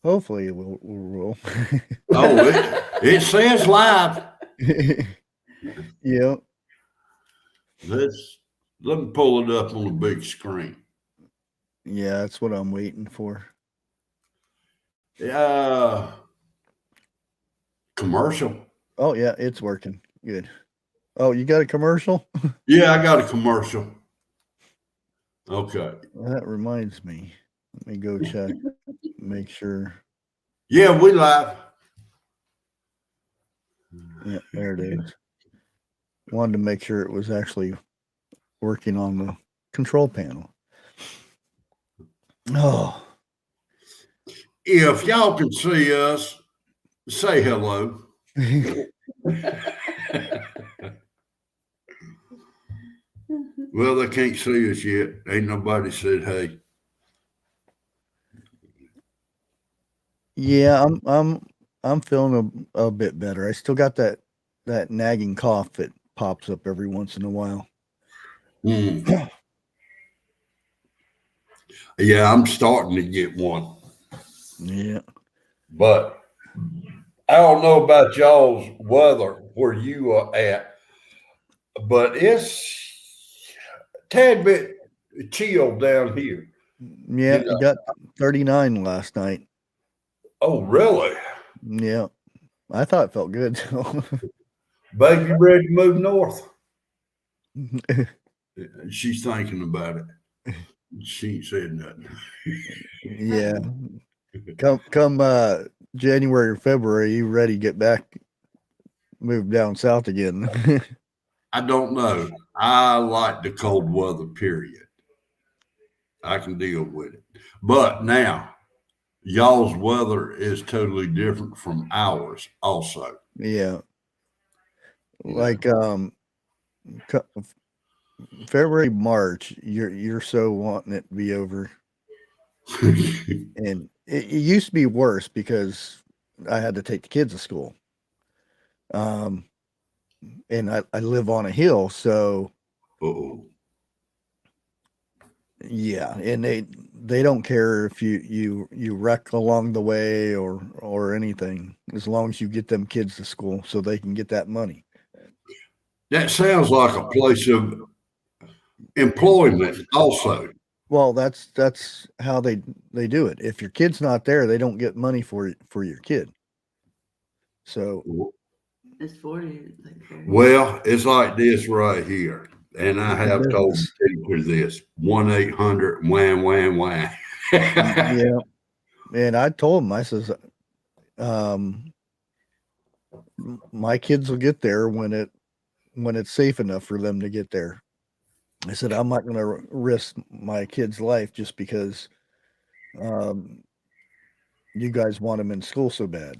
Hopefully it will. Oh, it says live. Yeah. Let's let me pull it up on the big screen. Yeah, that's what I'm waiting for. Uh, commercial. Oh yeah, it's working. Good. Oh, you got a commercial? Yeah, I got a commercial. Okay. Well, that reminds me. Let me go check. Make sure. Yeah, we live. Yeah, there it is. Wanted to make sure it was actually working on the control panel. Oh, If y'all can see us, say hello. Well, they can't see us yet. Ain't nobody said hey. yeah, I'm feeling a bit better. I still got that nagging cough that pops up every once in a while. Mm. Yeah, I'm starting to get one. Yeah. But I don't know about y'all's weather where you are at, but it's a tad bit chill down here. Yeah, You it know. got 39 last night. Oh, really? Yeah. I thought it felt good. Baby, you ready to move north? She's thinking about it. She ain't said nothing. Yeah. Come January or February, you ready to get back move down south again. I don't know. I like the cold weather, period. I can deal with it. But now, y'all's weather is totally different from ours, also. Yeah. You Like co- February, March, you're so wanting it to be over. know. And it used to be worse because I had to take the kids to school. Um and I live on a hill, so Uh-oh. yeah, and they don't care if you wreck along the way or anything, as long as you get them kids to school so they can get that money. That sounds like a place of employment, also. Well, that's how they do it. If your kid's not there, they don't get money for your kid. So It's 40 like there. Well, it's like this right here. And I it's a have told business. people this 1-800 wham, wham, wham. Yeah, and I told them, I says, um, my kids will get there when it's safe enough for them to get there. I said, I'm not going to risk my kid's life just because um, you guys want them in school so bad.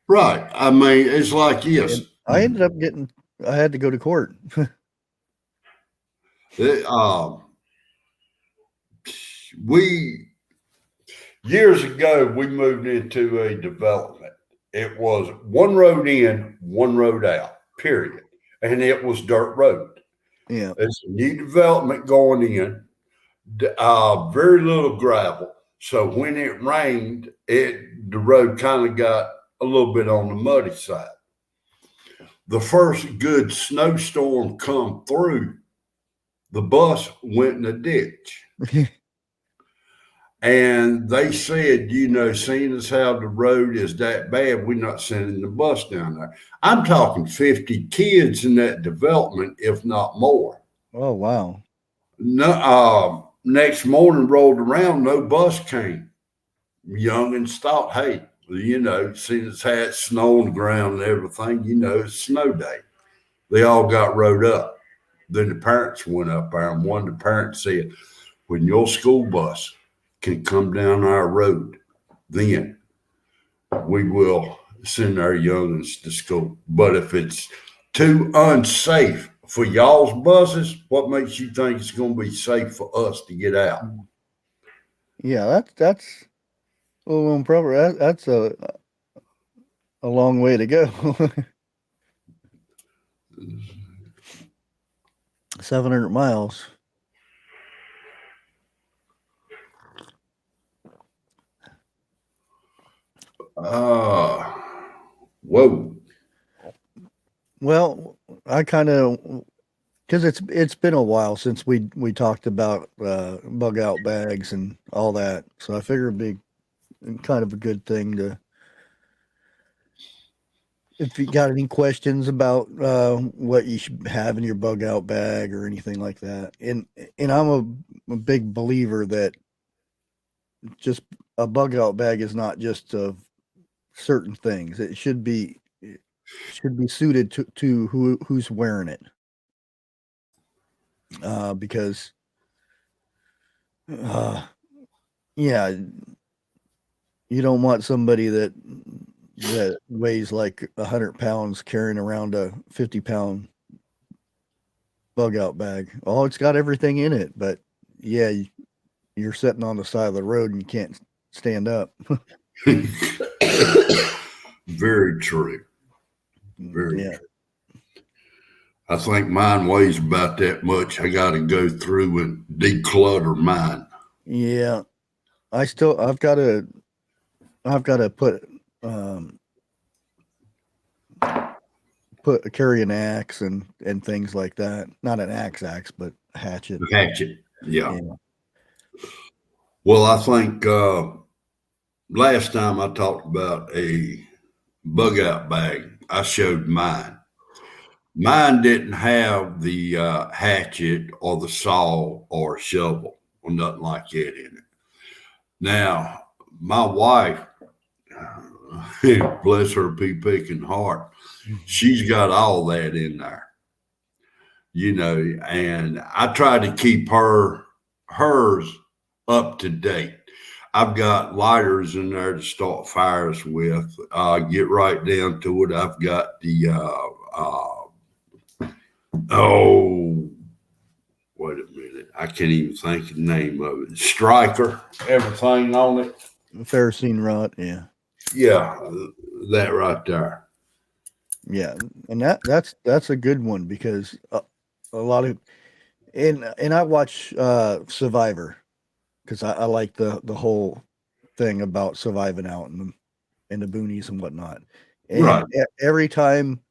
Right. I mean, it's like this. And I ended up getting, I had to go to court. It, we years ago we moved into a development. It was one road in, one road out, period. And it was dirt road. Yeah. It's a new development going in, very little gravel. So when it rained, the road kind of got a little bit on the muddy side. The first good snowstorm come through, the bus went in a ditch. And they said, seeing as how the road is that bad, we're not sending the bus down there. I'm talking 50 kids in that development, if not more. Oh, wow. No, next morning rolled around, no bus came. Youngins thought, hey, seeing as had snow on the ground and everything, it's snow day. They all got rode up. Then the parents went up there, and one of the parents said, when your school bus can come down our road, then we will send our youngins to school. But if it's too unsafe for y'all's buses, what makes you think it's going to be safe for us to get out? Yeah, that's a little improper. That's a long way to go. 700 miles. Whoa. Well, I kind of because it's been a while since we talked about bug out bags and all that, so I figure it'd be kind of a good thing to. If you got any questions about what you should have in your bug out bag or anything like that, and I'm a big believer that just a bug out bag is not just of certain things. It should be suited to who's wearing it, because yeah, you don't want somebody that weighs like 100 pounds carrying around a 50-pound bug out bag. Oh, it's got everything in it, but yeah, you're sitting on the side of the road and you can't stand up. Very true. Very Yeah. true. I think mine weighs about that much. I got to go through and declutter mine. Yeah. I've got to carry an axe and things like that. Not an axe, but a hatchet. Hatchet. Yeah. Yeah. Well, I think last time I talked about a bug out bag, I showed mine. Mine didn't have the hatchet or the saw or shovel or nothing like that in it. Now, my wife, bless her pea picking heart, she's got all that in there, and I try to keep hers up to date. I've got lighters in there to start fires with. Get right down to it. I've got the oh, wait a minute. I can't even think of the name of it. Striker, everything on it. Ferrocene rod. Yeah. Yeah, that right there. Yeah. And that's a good one because a lot of, and I watch Survivor because I like the whole thing about surviving out in the boonies and whatnot. And Right. every time,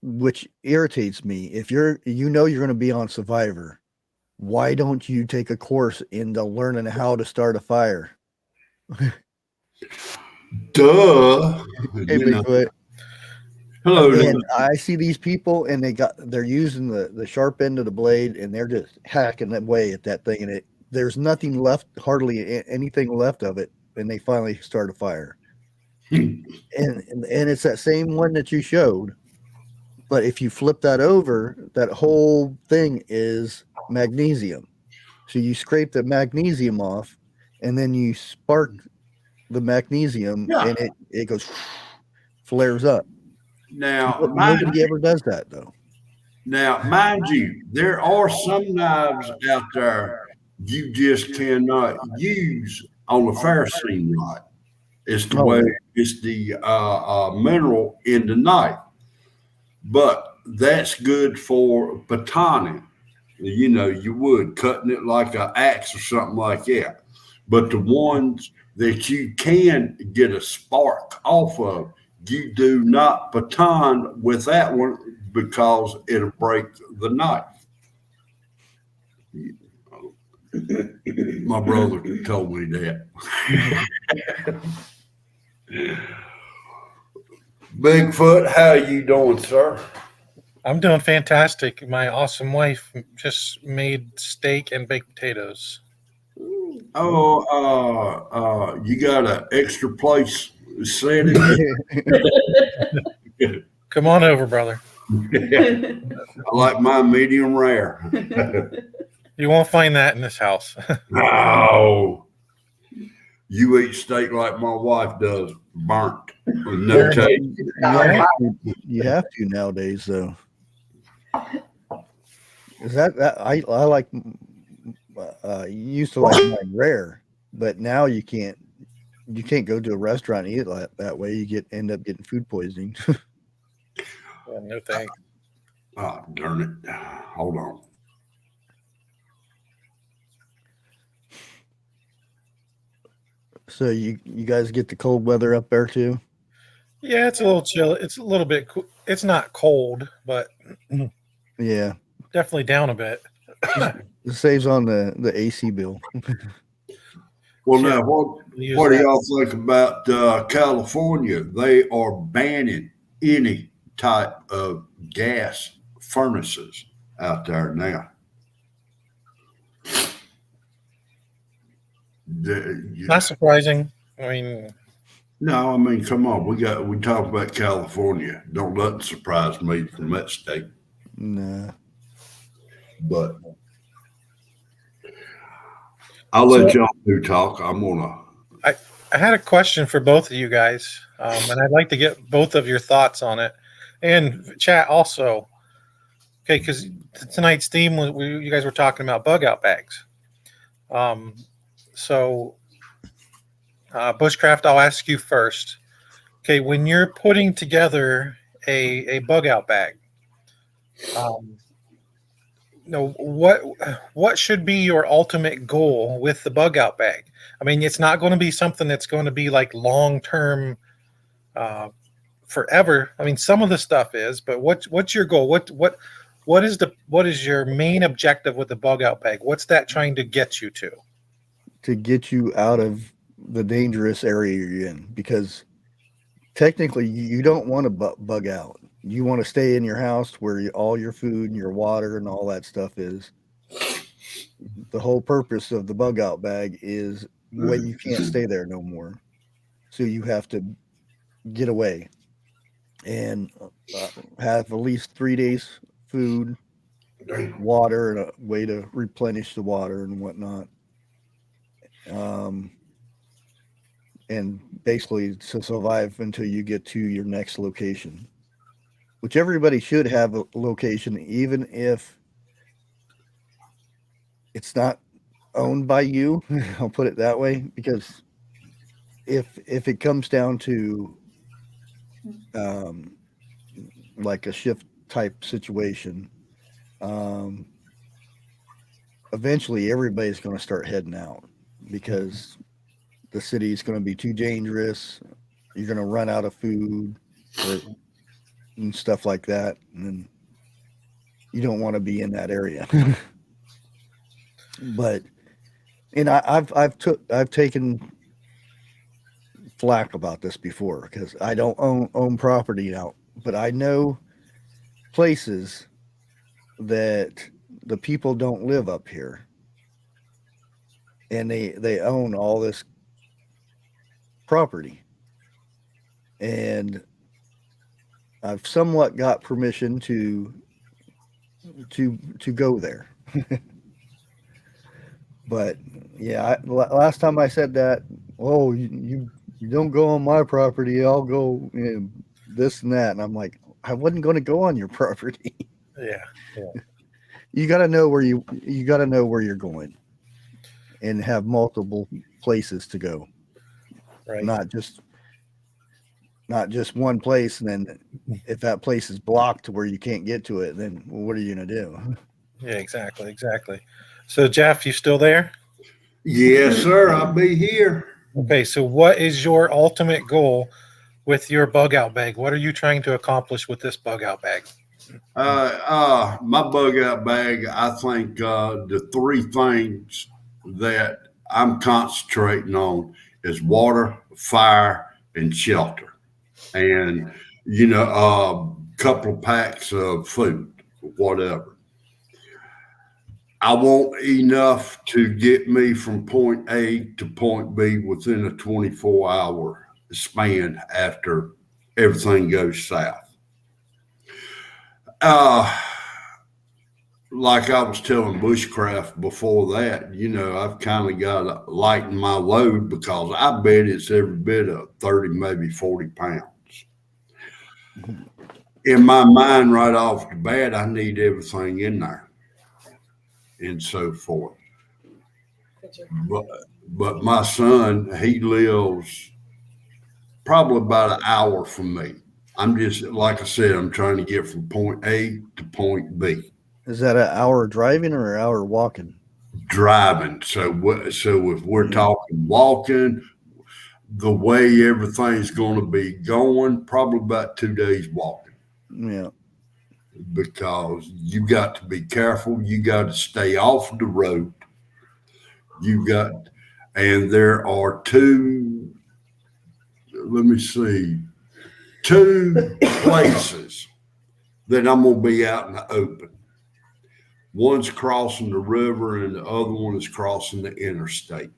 which irritates me, if you're going to be on Survivor, why don't you take a course into learning how to start a fire? Duh. Hey, Bigfoot. Hello. And I see these people, and they're using the sharp end of the blade, and they're just hacking away at that thing, and there's nothing left, hardly anything left of it, and they finally start a fire. and it's that same one that you showed, but if you flip that over, that whole thing is magnesium. So you scrape the magnesium off, and then you spark the magnesium, and it goes flares up. Now, Nobody ever does that though. Now, mind you, there are some knives out there you just cannot use on the Ferrocene rod. It's the way it's the mineral in the knife, but that's good for batoning. You would cutting it like an axe or something like that. But the ones that you can get a spark off of, you do not baton with that one because it'll break the knife. My brother told me that. Bigfoot, how you doing, sir? I'm doing fantastic. My awesome wife just made steak and baked potatoes. Oh, you got an extra place set it? Come on over, brother. I like my medium rare. You won't find that in this house. No. You eat steak like my wife does, burnt with no taste. You have to nowadays, though. Is that I like you used to like mine rare, but now you can't go to a restaurant and eat it that way. You end up getting food poisoning. No thanks. Oh, darn it. Hold on. So you guys get the cold weather up there too? Yeah, it's a little chill. It's a little bit. It's not cold, but Yeah, definitely down a bit. it saves on the AC bill. Well, Yeah, now use what do that. y'all think about California? They are banning any type of gas furnaces out there now. Not surprising. I mean, No, I mean, come on, we talk about California. Don't let it surprise me from that state. Nah. But I'll so let y'all do talk. I'm gonna. I had a question for both of you guys, and I'd like to get both of your thoughts on it, and chat also. Okay, because tonight's theme was you guys were talking about bug out bags. Um, so Bushcraft, I'll ask you first. Okay, when you're putting together a bug out bag, um, what should be your ultimate goal with the bug out bag? I mean, it's not going to be something that's going to be like long term, forever. I mean, some of the stuff is, but what's your goal? What is your main objective with the bug out bag? What's that trying to get you to? To get you out of the dangerous area you're in, because technically you don't want to bug out. You want to stay in your house where all your food and your water and all that stuff is. The whole purpose of the bug out bag is when you can't stay there no more. So you have to get away and have at least 3 days food, water, and a way to replenish the water and whatnot. And basically to survive until you get to your next location, which everybody should have a location, even if it's not owned by you. I'll put it that way, because if it comes down to um, like a shift type situation, um, eventually everybody's going to start heading out because the city is going to be too dangerous. You're going to run out of food and stuff like that, and then you don't want to be in that area. But and I've taken flack about this before because I don't own property now, but I know places that the people don't live up here, and they own all this property, and I've somewhat got permission to go there. But yeah, last time I said that, oh, you don't go on my property, I'll go, this and that, and I'm like, I wasn't going to go on your property. Yeah. You got to know where you got to know where you're going, and have multiple places to go, Right. not just one place. And then if that place is blocked to where you can't get to it, then what are you going to do? Yeah, exactly. So Jeff, you still there? Yes, sir. I'll be here. Okay, so what is your ultimate goal with your bug out bag? What are you trying to accomplish with this bug out bag? My bug out bag, I think the three things that I'm concentrating on is water, fire, and shelter. And, a couple of packs of food, whatever. I want enough to get me from point A to point B within a 24-hour span after everything goes south. Like I was telling Bushcraft before that, I've kind of got to lighten my load because I bet it's every bit of 30, maybe 40 pounds. In my mind, right off the bat, I need everything in there and so forth. But my son, he lives probably about an hour from me. I'm just, like I said, I'm trying to get from point A to point B. Is that an hour driving or an hour walking? Driving. So if we're talking walking, the way everything's going to be going, probably about 2 days walking, Yeah. because you got to be careful. You got to stay off the road. And there are two places that I'm going to be out in the open. One's crossing the river and the other one is crossing the interstate.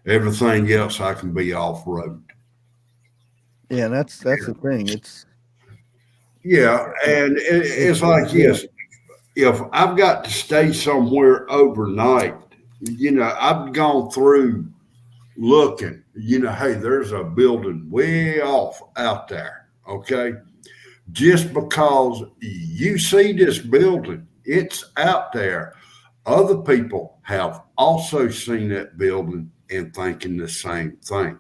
Everything else I can be off road. Yeah, that's the thing. It's And it's like this. If I've got to stay somewhere overnight, I've gone through looking, hey, there's a building way off out there. Okay. Just because you see this building, it's out there. Other people have also seen that building and thinking the same thing.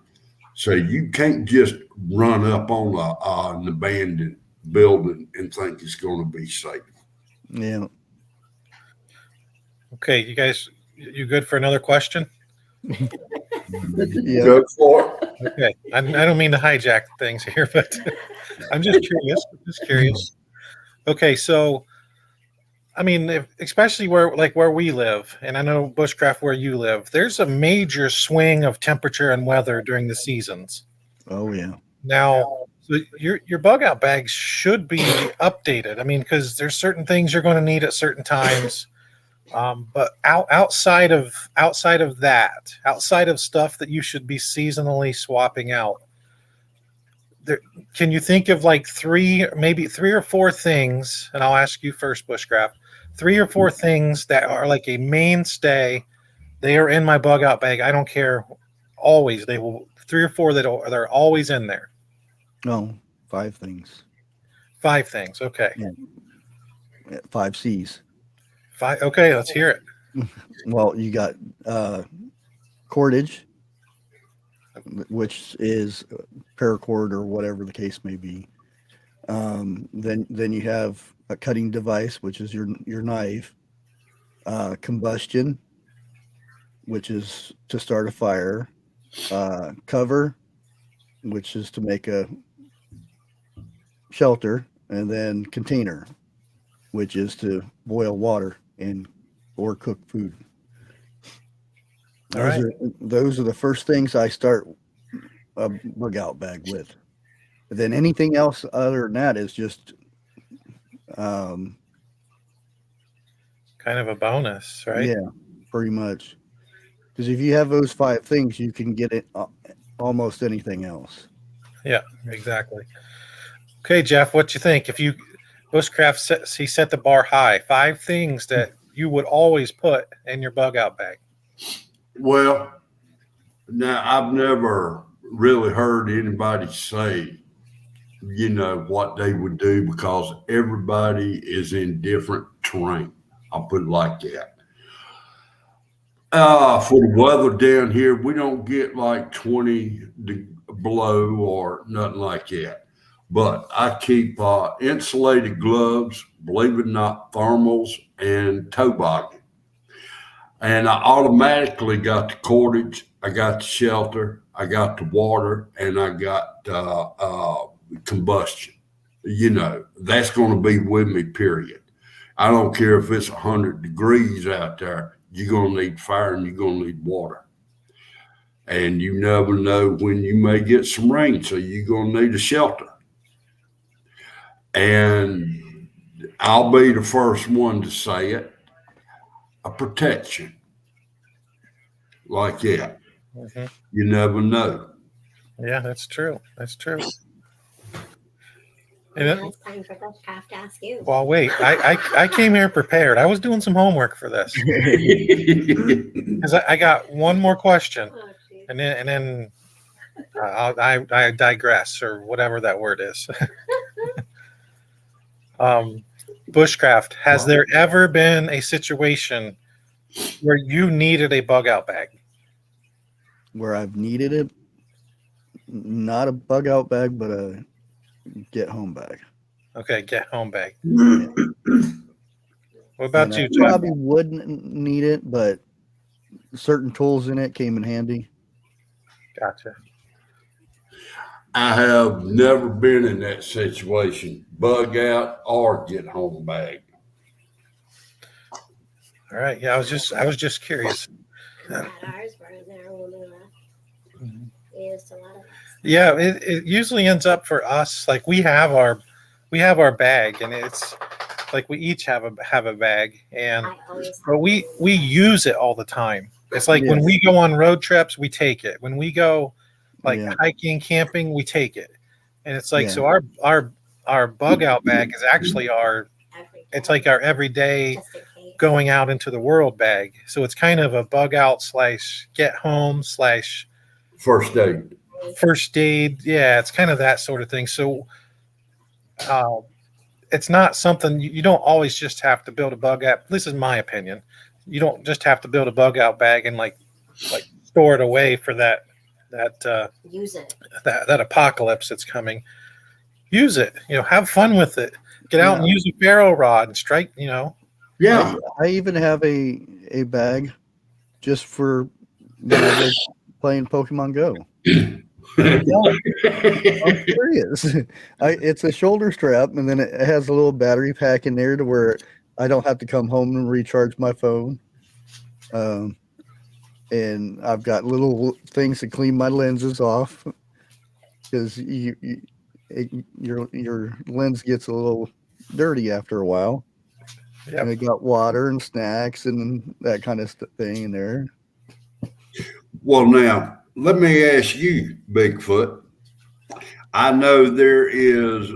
So you can't just run up on an abandoned building and think it's going to be safe. yeah. Okay, you guys, you good for another question? Yeah. Go for it. Okay, I don't mean to hijack things here, but I'm just curious. Okay, so I mean, especially where we live, and I know Bushcraft where you live, there's a major swing of temperature and weather during the seasons. Oh yeah. Now, so your bug out bags should be updated. I mean, because there's certain things you're going to need at certain times. But outside of that, outside of stuff that you should be seasonally swapping out, can you think of like maybe three or four things? And I'll ask you first, Bushcraft. 3 or 4 things that are like a mainstay. They are in my bug out bag. I don't care. Always, they will 3 or 4 they're always in there. No, 5 things. 5 things. Okay. Yeah, 5 C's. 5. Okay, let's hear it. Well, you got cordage, which is paracord or whatever the case may be. Then you have a cutting device, which is your knife. Combustion, which is to start a fire. Cover, which is to make a shelter, and then container, which is to boil water or cook food. Those are the first things I start a bug out bag with. And then anything else other than that is just kind of a bonus, right? Yeah, pretty much. Because if you have those 5 things, you can get it almost anything else. Yeah, exactly. Okay, Jeff, what you think? If Bushcraft set the bar high, 5 things that you would always put in your bug out bag. Well, now I've never really heard anybody say, what they would do, because everybody is in different terrain. I'll put it like that. For the weather down here, we don't get like 20 below or nothing like that. But I keep insulated gloves, believe it or not, thermals, and toboggan. And I automatically got the cordage, I got the shelter, I got the water, and I got combustion. That's going to be with me, period. I don't care if it's 100 degrees out there, you're going to need fire and you're going to need water. And you never know when you may get some rain, so you're going to need a shelter. And I'll be the first one to say it, a protection like that. Mm-hmm. You never know. Yeah, that's true. That's true. And now it's time for Bushcraft to ask you. Well, wait. I came here prepared. I was doing some homework for this because I got one more question, and then I digress, or whatever that word is. Bushcraft, has there ever been a situation where you needed a bug out bag? Where I've needed it, not a bug out bag, but a get home bag. Okay, get home bag. What about you, Jeff? Probably wouldn't need it, but certain tools in it came in handy. Gotcha. I have never been in that situation. Bug out or get home bag. All right. Yeah, I was just curious. At ours were in there when we left. We used a lot of that. Yeah, it usually ends up for us like we have our bag, and it's like we each have a bag, and I always. but we use it all the time. It's like when Yeah. we go on road trips, we take it. When we go like Yeah. hiking, camping, we take it. And it's like Yeah. so our bug out bag is actually it's like our everyday Just in case. going out into the world bag. So it's kind of a bug out / get home / First aid. first aid. Yeah, it's kind of that sort of thing. So it's not something you don't always just have to build a bug out. This is my opinion. You don't just have to build a bug out bag and like store it away for that Use it. that apocalypse that's coming. Use it. Have fun with it. Get out and use a ferro rod and strike. Yeah. I even have a bag just for when I was playing Pokemon Go. I'm serious. It's a shoulder strap, and then it has a little battery pack in there to where I don't have to come home and recharge my phone. And I've got little things to clean my lenses off because your lens gets a little dirty after a while. Yep. And it got water and snacks and that kind of thing in there. Well, now, let me ask you, Bigfoot. I know there is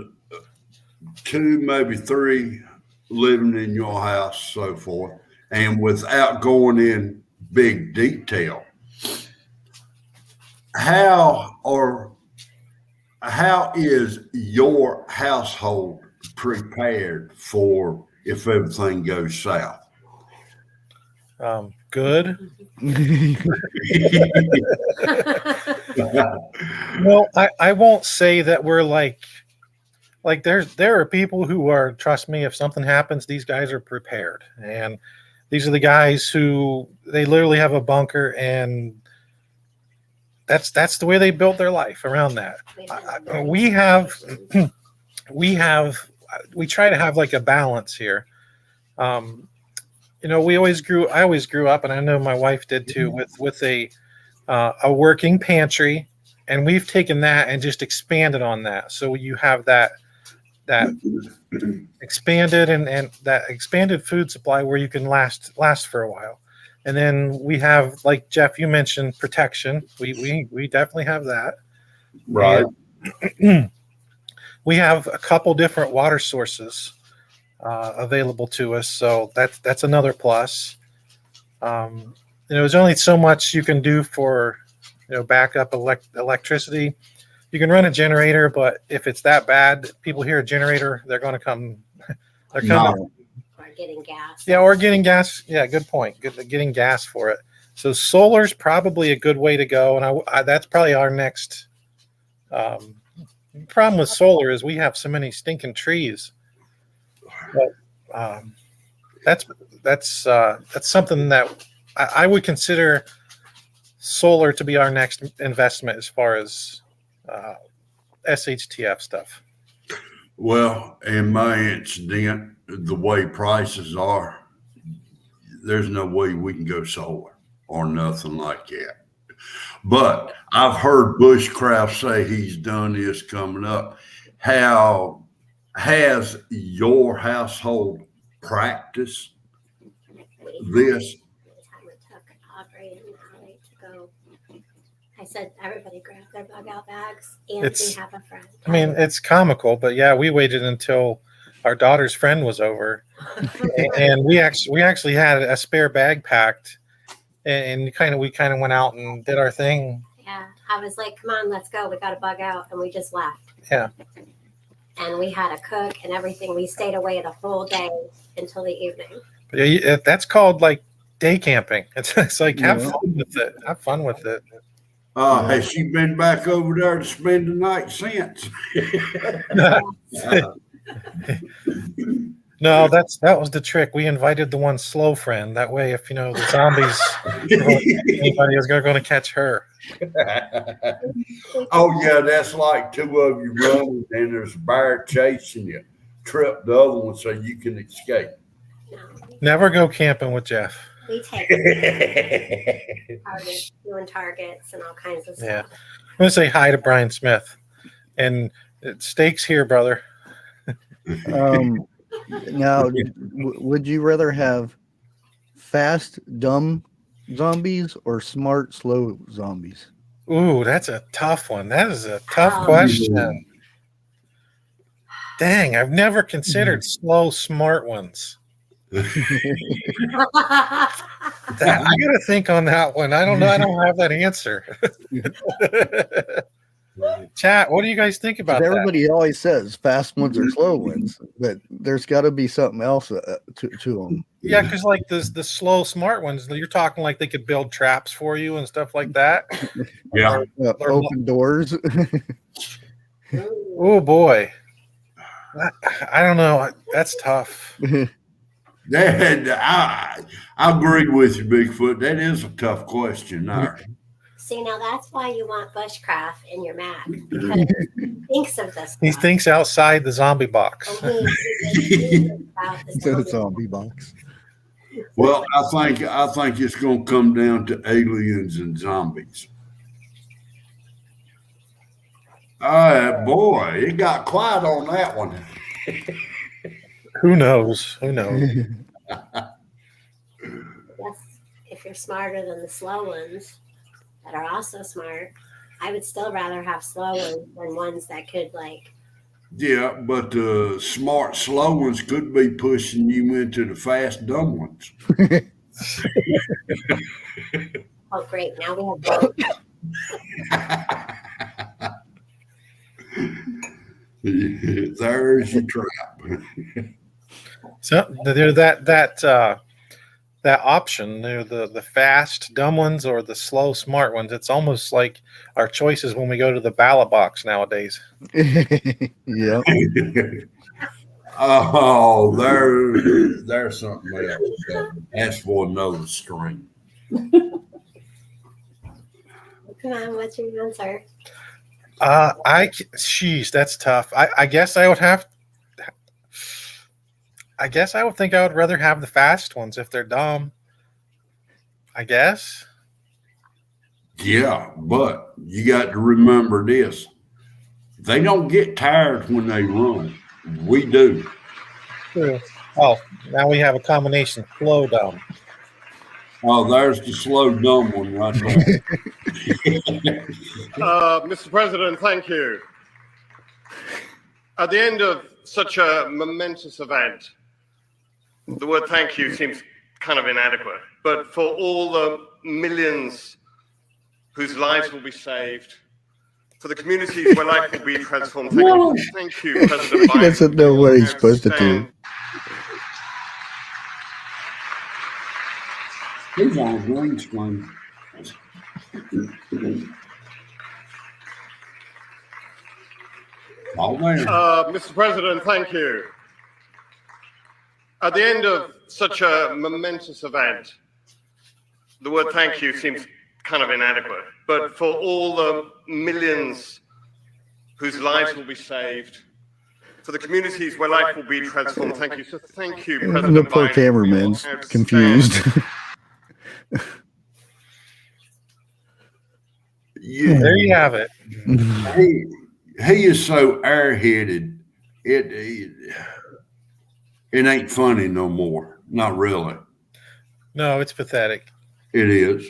2, maybe 3 living in your house, so forth, and without going in big detail, how is your household prepared for if everything goes south? Good. Well, I won't say that we're like there are people who are, trust me, if something happens, these guys are prepared. And these are the guys who they literally have a bunker, and that's the way they built their life around that. We try to have like a balance here. I always grew up, and I know my wife did too, with a working pantry, and we've taken that and just expanded on that. So you have that expanded and that expanded food supply where you can last for a while. And then we have, like Jeff, you mentioned, protection. We definitely have that. Right. And we have a couple different water sources available to us, so that's another plus. There's only so much you can do for backup electricity. You can run a generator, but if it's that bad, people hear a generator, they're going to come. They're coming. Or getting gas. Yeah, or getting gas. Yeah, good point. Getting gas for it. So solar's probably a good way to go, and that's probably our next. Problem with solar is we have so many stinking trees. But that's something that I would consider solar to be our next investment as far as SHTF stuff. Well, in my incident, the way prices are, there's no way we can go solar or nothing like that. But I've heard Bushcraft say he's done this coming up. How has your household practiced this? The time it took Audrey and Allie to go, I said everybody grab their bug out bags, and we have a friend. I mean, it's comical, but yeah, we waited until our daughter's friend was over, and we actually had a spare bag packed, and we kind of went out and did our thing. Yeah, I was like, "Come on, let's go. We got to bug out," and we just left. Yeah. And we had a cook and everything. We stayed away the whole day until the evening. But yeah, that's called like day camping. It's like have fun with it. Have fun with it. Has she been back over there to spend the night since? No, that was the trick. We invited the one slow friend. That way, if the zombies anybody is going to catch her. Oh yeah, that's like two of you running and there's a bear chasing you. Trip the other one so you can escape. No, Never go camping with Jeff. we take targets, doing targets and all kinds of stuff. Yeah. I'm going to say hi to Brian Smith. And steaks here, brother. Now, would you rather have fast, dumb zombies or smart, slow zombies? Ooh, that's a tough one. That is a tough question. Dang, I've never considered slow, smart ones. I gotta think on that one. I don't know. I don't have that answer. Chat, what do you guys think about that? Everybody always says fast ones or slow ones, but there's got to be something else to them. Yeah, because like the slow, smart ones, you're talking like they could build traps for you and stuff like that. Yeah. Open doors. Oh boy, I don't know. That's tough. I agree with you, Bigfoot. That is a tough question there. See, now that's why you want Bushcraft in your Mac, because he thinks of this. He thinks outside the zombie box. And he about The zombie box. Well, I think it's going to come down to aliens and zombies. All right, boy, it got quiet on that one. Who knows? Who knows? Yes, if you're smarter than the slow ones that are also smart, I would still rather have slow ones than ones that could Yeah, but the smart, slow ones could be pushing you into the fast, dumb ones. Oh, great! Now we have both. There's your trap. So there that option, the fast dumb ones or the slow smart ones. It's almost like our choices when we go to the ballot box nowadays. Yeah. Oh, there's something else. Ask for another string. Come on, what's your answer? Sheesh, that's tough. I guess I would think I would rather have the fast ones if they're dumb. I guess. Yeah, but you got to remember this. They don't get tired when they run. We do. True. Oh, now we have a combination slow dumb. Oh, there's the slow dumb one right there. Mr. President, thank you. At the end of such a momentous event, the word thank you seems kind of inadequate, but for all the millions whose lives will be saved, for the communities where life will be transformed, thank you, President Biden. He doesn't know what he's supposed to do. He's on green screen. Mr. President, thank you. At the end of such a momentous event, the word thank you seems kind of inadequate, but for all the millions whose lives will be saved, for the communities where life will be transformed, thank you. So thank you, President The poor Biden, cameraman's for your confused. Yeah. There you have it. He is so airheaded. It ain't funny no more. Not really. No, it's pathetic. It is.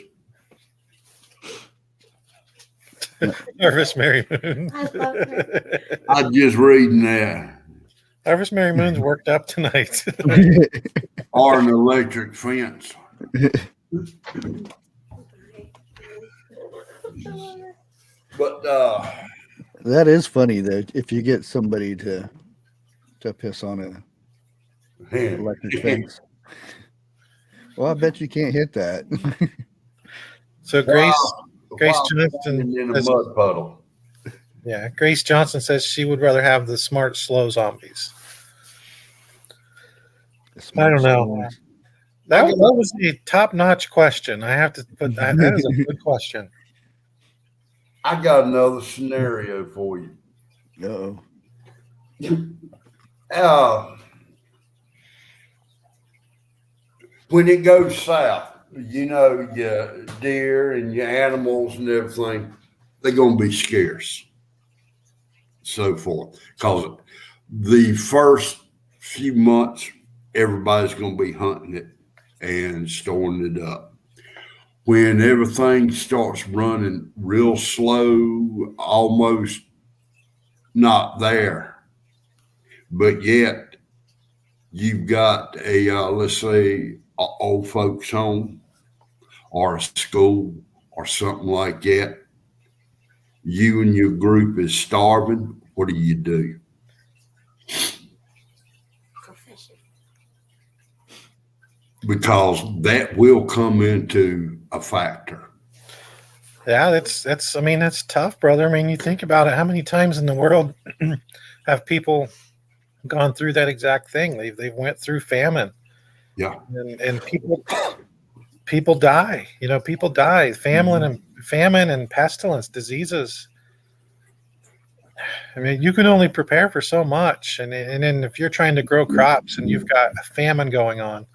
Harvest Mary Moon. I love her. I'm just reading that. Harvest Mary Moon's worked up tonight. Or an electric fence. But That is funny though. If you get somebody to piss on an electric fence. Well, I bet you can't hit that. So Grace Wow, Johnson in a says, mud puddle. Grace Johnson says she would rather have the smart, slow zombies. The I don't know. smallest ones. That was a top-notch question. I have to put that. That is a good question. I got another scenario for you. Uh-oh. When it goes south, you know, your deer and your animals and everything, they're going to be scarce, so forth. Because the first few months, everybody's going to be hunting it and storing it up. When everything starts running real slow, almost not there, but yet you've got a, let's say, a old folks home or a school or something like that. You and your group is starving. What do you do? Go fishing. Because that will come into a factor. Yeah, that's. I mean, that's tough, brother. I mean, you think about it. How many times in the world have people gone through that exact thing? They've went through famine. Yeah. And people die. You know, people die. Famine and pestilence, diseases. I mean, you can only prepare for so much, and then if you're trying to grow crops and you've got a famine going on,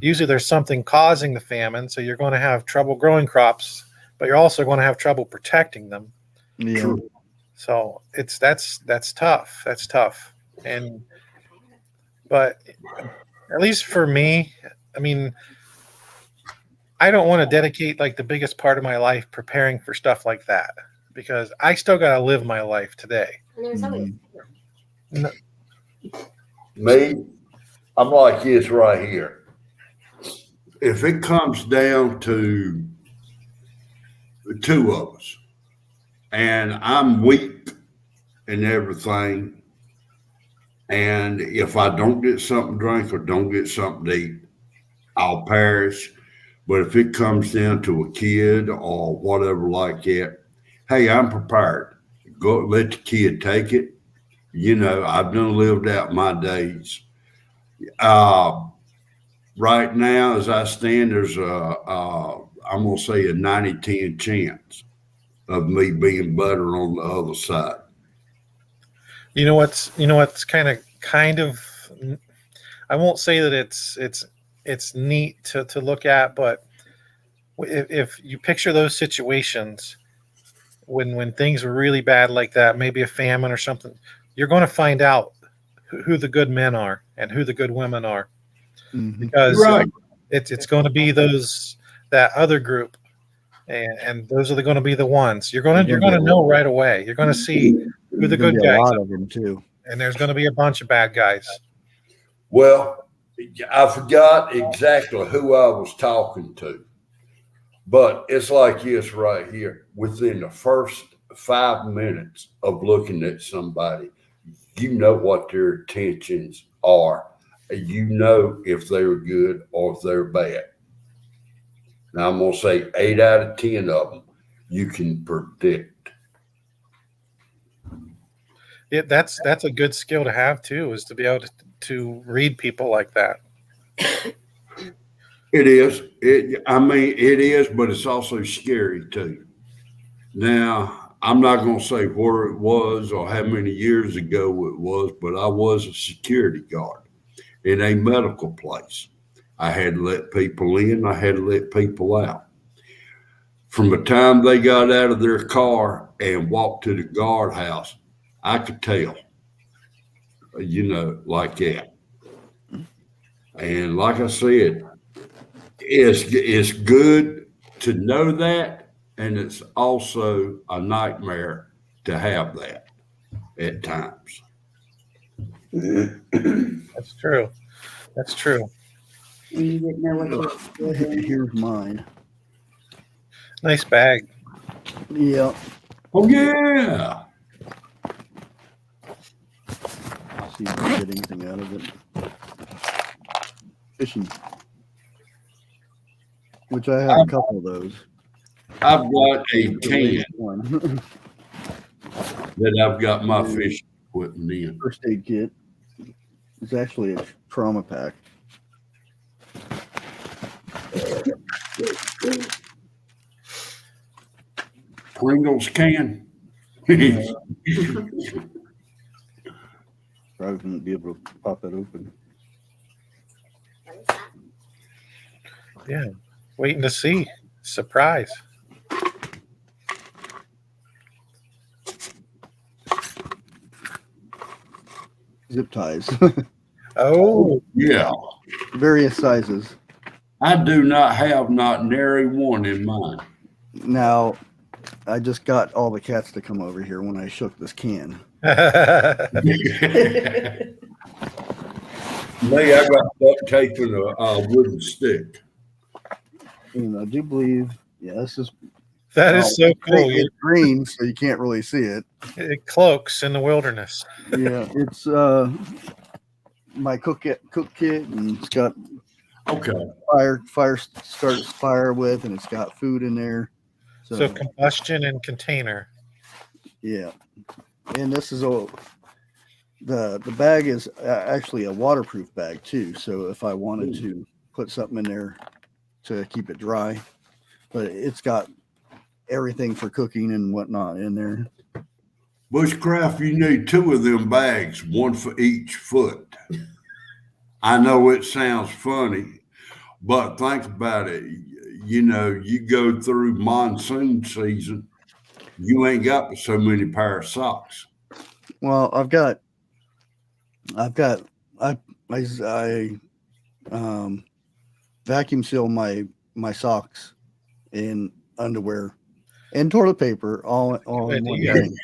usually there's something causing the famine, so you're going to have trouble growing crops, but you're also going to have trouble protecting them. Yeah. True. So that's tough. That's tough. But at least for me, I mean, I don't want to dedicate like the biggest part of my life preparing for stuff like that, because I still got to live my life today. And there's always Me, I'm like this right here. If it comes down to the two of us and I'm weak and everything, and if I don't get something to drink or don't get something to eat, I'll perish. But if it comes down to a kid or whatever like that, hey, I'm prepared. Go let the kid take it. You know, I've done lived out my days. Right now, as I stand, there's I'm going to say a 90-10 chance of me being better on the other side. You know what's kind of I won't say that it's neat to look at, but if you picture those situations when things were really bad like that, maybe a famine or something, you're going to find out who the good men are and who the good women are, because Right. it's going to be that other group, and those are going to be the ones you're going to know right away. You're going to see who the good A guys lot are, of them too. and there's going to be a bunch of bad guys. Well, I forgot exactly who I was talking to, but it's like this right here. Within the first 5 minutes of looking at somebody, you know what their intentions are. You know if they're good or if they're bad. Now, I'm going to say 8 out of 10 of them you can predict. That's a good skill to have too, is to be able to read people like that. It is. I mean, it is, but it's also scary too. Now, I'm not going to say where it was or how many years ago it was, but I was a security guard in a medical place. I had to let people in. I had to let people out. From the time they got out of their car and walked to the guardhouse, I could tell, you know, like that. And like I said, it's good to know that, and it's also a nightmare to have that at times. That's true. That's true. And you didn't know what you were doing. Here's mine. Nice bag. Yeah. Oh yeah. See if I get anything out of it. Fishing. Which I have a couple of those. I've got a The can latest one. that I've got my fishing equipment in. First aid kit. It's actually a trauma pack. Pringles can. Probably wouldn't be able to pop it open. What is that? Yeah. Waiting to see. Surprise. Zip ties, Oh, Yeah. various sizes. I do not have not nary one in mine. Now, I just got all the cats to come over here when I shook this can. Me, I got duct tape and a wooden stick. And I do believe, yeah, this is that is so cool. It's green, so you can't really see it. It cloaks in the wilderness. Yeah, it's my cook kit, and it's got Okay. fire starts fire with, and it's got food in there. So combustion and container. Yeah, and this is the bag is actually a waterproof bag too. So if I wanted to put something in there to keep it dry, but it's got everything for cooking and whatnot in there. Bushcraft, you need 2 of them bags, 1 for each foot. I know it sounds funny, but think about it. You know, you go through monsoon season, you ain't got so many pair of socks. Well, I vacuum seal my socks and underwear and toilet paper all in one Yeah. thing.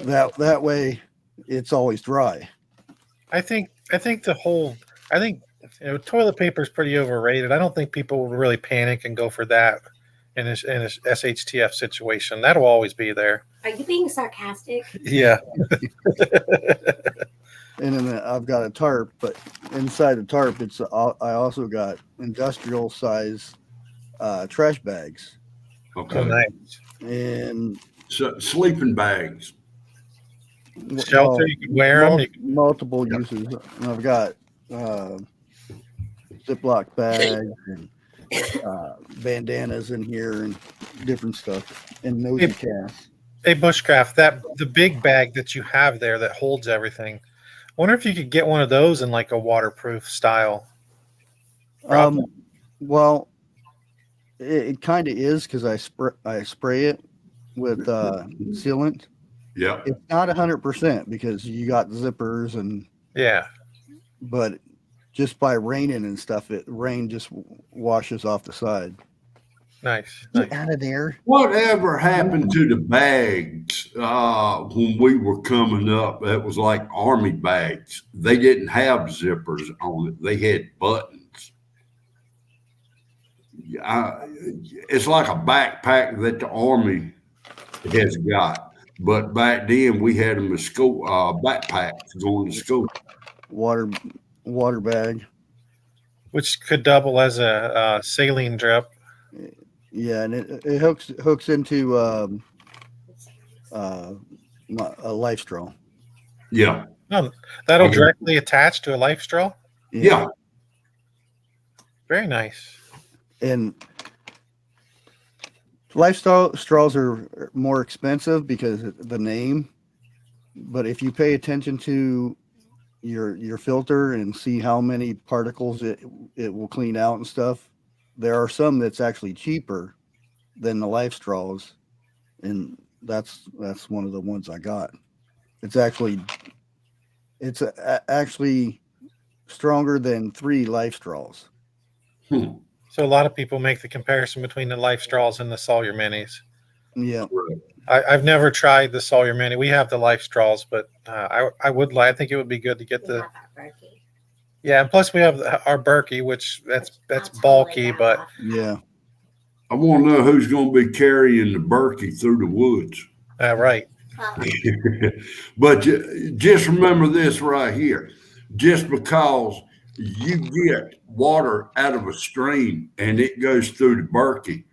That way it's always dry. I think toilet paper is pretty overrated. I don't think people will really panic and go for that in a SHTF situation. That'll always be there. Are you being sarcastic? Yeah. And then I've got a tarp, but inside the tarp, I also got industrial size trash bags Okay. Oh, nice. and So, sleeping bags. Shelter, you can wear them. multiple uses. And I've got Ziploc bags and bandanas in here and different stuff and nosy casts. Hey, Bushcraft, the big bag that you have there that holds everything. Wonder if you could get one of those in like a waterproof style. Well, it kind of is because I spray it with sealant. Yeah. It's not 100% because you got zippers Yeah. but just by raining and stuff, rain just washes off the side. Nice. Get out of there. Whatever happened to the bags when we were coming up? That was like army bags. They didn't have zippers on it. They had buttons. It's like a backpack that the army has got. But back then we had them as school backpacks going to school. Water bag. Which could double as a saline drip. Yeah, and it hooks into a life straw. Yeah. Oh, that'll directly attach to a life straw. Yeah. Very nice. And life straws are more expensive because of the name, but if you pay attention to your filter and see how many particles it will clean out and stuff, there are some that's actually cheaper than the life straws, and that's one of the ones I got. It's actually stronger than 3 life straws. So a lot of people make the comparison between the life straws and the Sawyer minis. Yeah. I've never tried the Sawyer mini. We have the life straws, but I would like. I think it would be good to get We the. have our Berkey. Yeah, and plus we have our Berkey, which that's I'll totally bulky, back but off. Yeah. I want to know who's going to be carrying the Berkey through the woods. right. Well, But just remember this right here. Just because you get water out of a stream and it goes through the Berkey,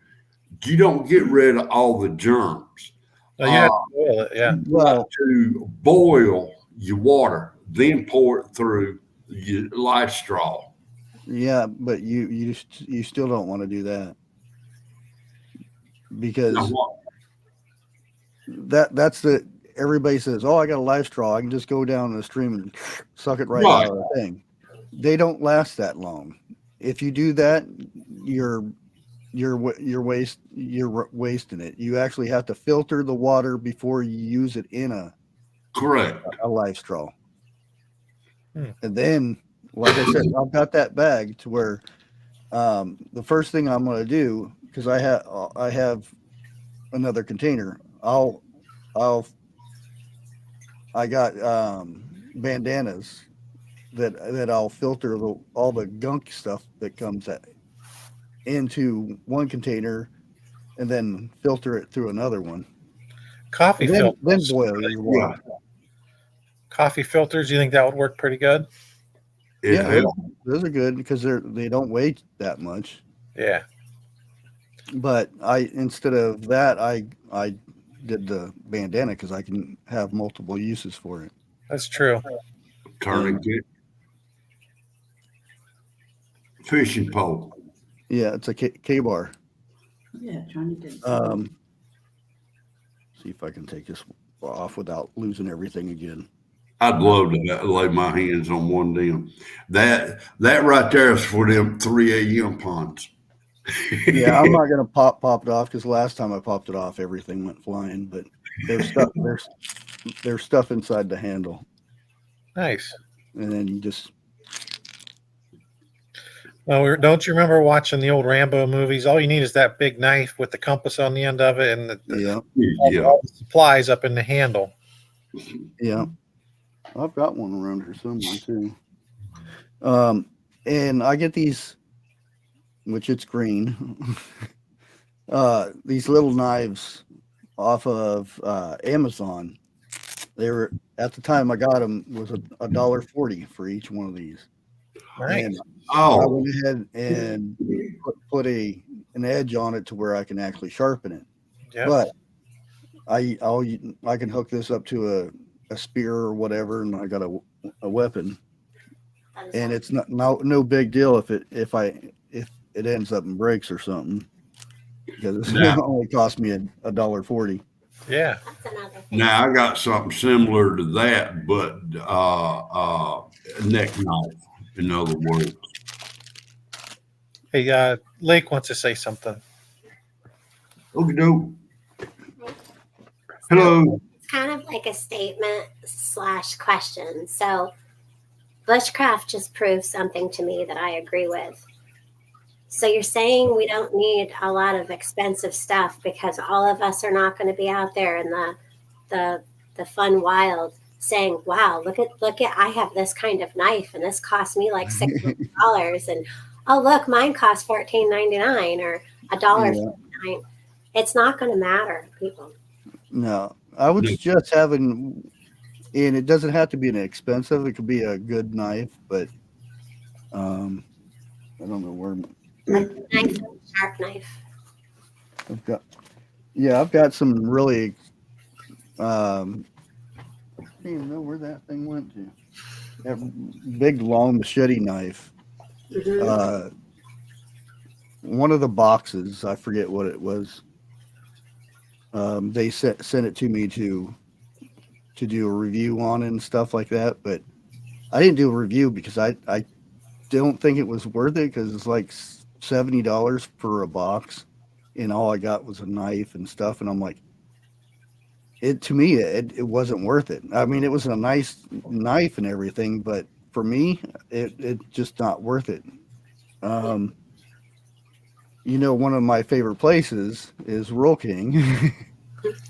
you don't get rid of all the germs. Oh, yeah, boil it. Yeah. Well, To boil your water, then pour it through your life straw. yeah, but you still don't want to do that because Now, what- that's the everybody says, "Oh, I got a live straw. I can just go down the stream and suck it right Right. out of the thing." They don't last that long. If you do that, you're wasting it. You actually have to filter the water before you use it in a correct. live straw. Hmm. And then, like I said, I've got that bag to where the first thing I'm going to do, because I have another container. I got bandanas that I'll filter all the gunk stuff that comes into one container, and then filter it through another one. Coffee Then filters. boil your water. Coffee filters. You think that would work pretty good? It Yeah, helps. those are good because they don't weigh that much. Yeah. But instead of that, I did the bandana because I can have multiple uses for it. That's true. Tourniquet. Fishing pole. Yeah, it's a K-bar. Yeah, trying to do. See if I can take this off without losing everything again. I'd love to lay my hands on one of them. That right there is for them 3 a.m. ponds. Yeah, I'm not gonna pop it off because last time I popped it off, everything went flying. But there's stuff inside the handle, Nice. and then you just Well, don't you remember watching the old Rambo movies? All you need is that big knife with the compass on the end of it and yeah. all the supplies up in the handle. Yeah, I've got one around here somewhere too. And I get these, which it's green. These little knives off of Amazon. They were at the time I got them was $1.40 for each one of these. Nice. And I Oh, went ahead and put an edge on it to where I can actually sharpen it. Yeah. But I can hook this up to a spear or whatever, and I got a weapon, and it's no big deal if it ends up and breaks or something, because it Now- only cost me $1.40. Yeah. That's another thing. now I got something similar to that, but neck knife, in other words. Hey, Lake wants to say something. Okay, doke. Hello. It's kind of like a statement / question. So, Bushcraft just proved something to me that I agree with. So you're saying we don't need a lot of expensive stuff because all of us are not going to be out there in the fun wild saying, "Wow, look at I have this kind of knife and this cost me like $600 and oh look, mine cost $14.99 or $1.59." It's not going to matter, people. No, I would suggest having, and it doesn't have to be an expensive. It could be a good knife, but I don't know where Knife, sharp knife. I've got some really. I don't even know where that thing went to. That big long machete knife. Mhm. One of the boxes, I forget what it was. They sent it to me to do a review on it and stuff like that, but I didn't do a review because I don't think it was worth it because it's like $70 for a box, and all I got was a knife and stuff, and I'm like, it wasn't worth it. I mean, it was a nice knife and everything, but for me, it just not worth it. One of my favorite places is Roll King.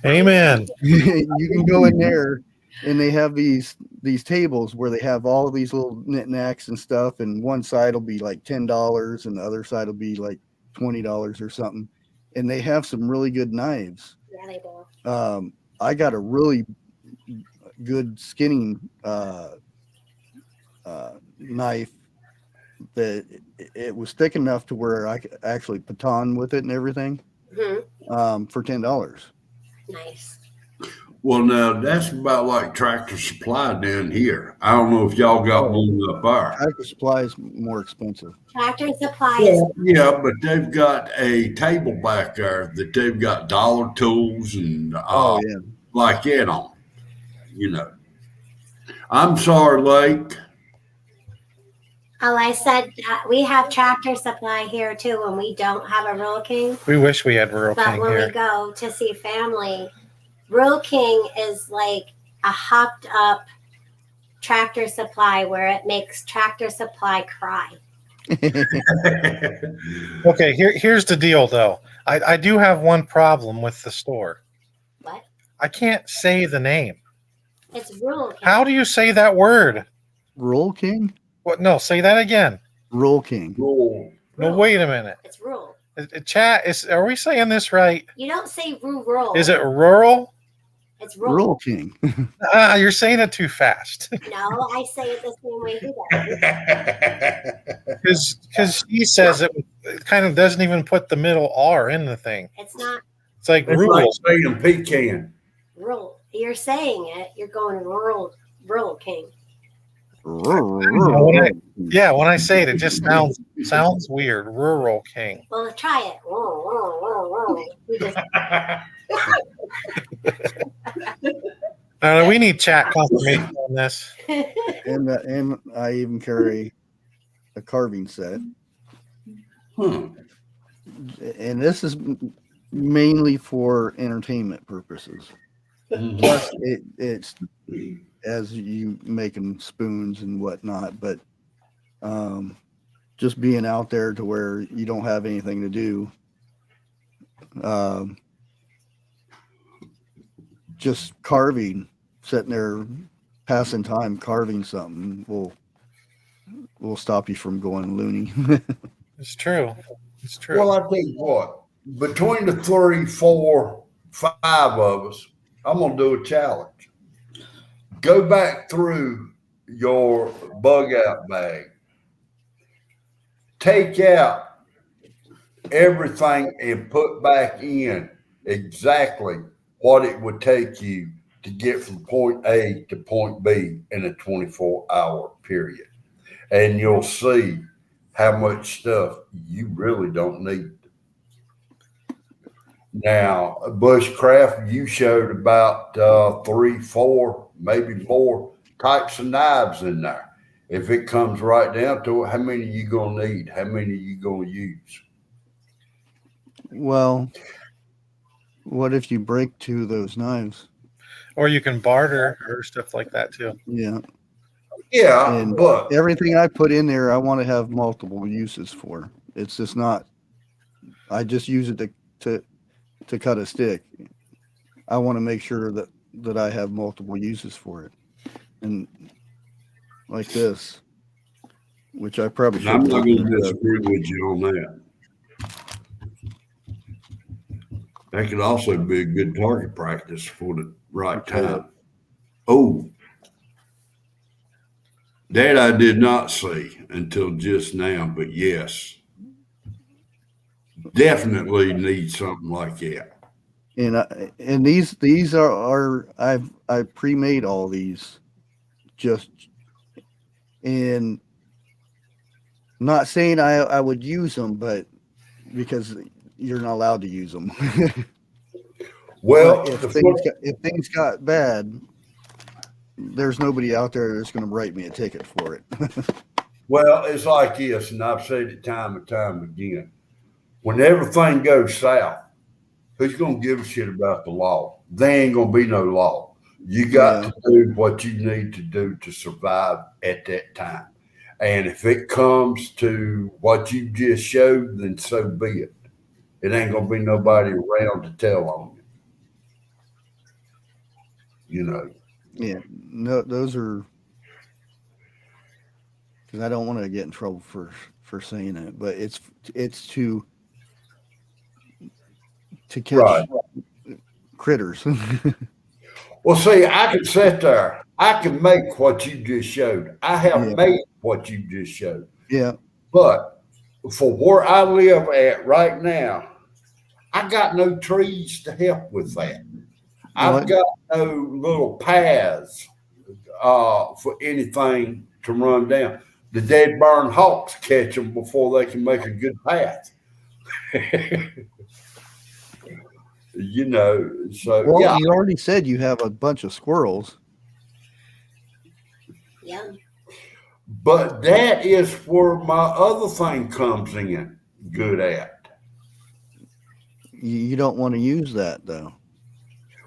Amen. You can go in there and they have these tables where they have all of these little knickknacks and stuff, and one side will be like $10 and the other side will be like $20 or something, and they have some really good knives. Yeah, they do. I got a really good skinning knife that it was thick enough to where I could actually baton with it and everything Mhm. for $10. Nice. Well, now that's about like Tractor Supply down here. I don't know if y'all got one up there. Tractor Supply is more expensive. Tractor Supply is Well, yeah, but they've got a table back there that they've got dollar tools and Oh yeah. like that on. You know. I'm sorry, Lake. Oh, I said we have Tractor Supply here too when we don't have a Rural King. We wish we had Rural But King when here. we go to see family, Rural King is like a hopped up Tractor Supply where it makes Tractor Supply cry. Okay, here's the deal though. I do have one problem with the store. What? I can't say the name. It's Rural King. How do you say that word? Roll King? What? No, say that again. Roll King. Cool. No, Rural. wait a minute. It's rural. Chat is. Are we saying this right? You don't say rural. Is it rural? It's rural. Roll King. Ah, you're saying it too fast. No, I say it the same way he does. Because he says it kind of doesn't even put the middle R in the thing. It's not It's like It's rural. like saying pecan. rural. You're saying it. You're going rural King. Yeah, when I say it, it just sounds weird. Rural King. Well, try it. We just We need chat confirmation on this. And I even carry a carving set. Hmm. And this is mainly for entertainment purposes. Plus, it's as you making spoons and whatnot, but just being out there to where you don't have anything to do, just carving, sitting there, passing time, carving something will stop you from going loony. It's true. It's true. Well, I tell you what, between the 3, 4, 5 of us, I'm gonna do a challenge. Go back through your bug out bag. Take out everything and put back in exactly what it would take you to get from point A to point B in a 24-hour period. And you'll see how much stuff you really don't need. Now, Bushcraft, you showed about 3, 4, maybe more types of knives in there. If it comes right down to it, how many you gonna need? How many you gonna use? Well, what if you break 2 of those knives? Or you can barter or stuff like that too. Yeah. Yeah, And but everything I put in there, I want to have multiple uses for. It's just not, I just use it to cut a stick. I want to make sure that I have multiple uses for it. And like this, which I probably should. I'm not gonna disagree with you on that. That could also be a good target practice for the right time. Oh, that I did not see until just now, but yes, definitely need something like that. And these are I pre-made all these, just, and not saying I would use them, but because you're not allowed to use them. Well, if things got bad, there's nobody out there that's going to write me a ticket for it. well, it's like this, and I've said it time and time again. When everything goes south, who's going to give a shit about the law? There ain't going to be no law. You got to do what you need to do to survive at that time. And if it comes to what you just showed, then so be it. It ain't going to be nobody around to tell on you. You know. Yeah, no, those are, because I don't want to get in trouble for saying it, but it's to catch critters. Well, see, I can sit there. I can make what you just showed. I have made what you just showed. Yeah. But for where I live at right now, I got no trees to help with that. I've got no little paths for anything to run down. The dead barn hawks catch them before they can make a good path. You know, so Well, yeah. you already said you have a bunch of squirrels. Yeah. But that is where my other thing comes in good at. You don't want to use that though.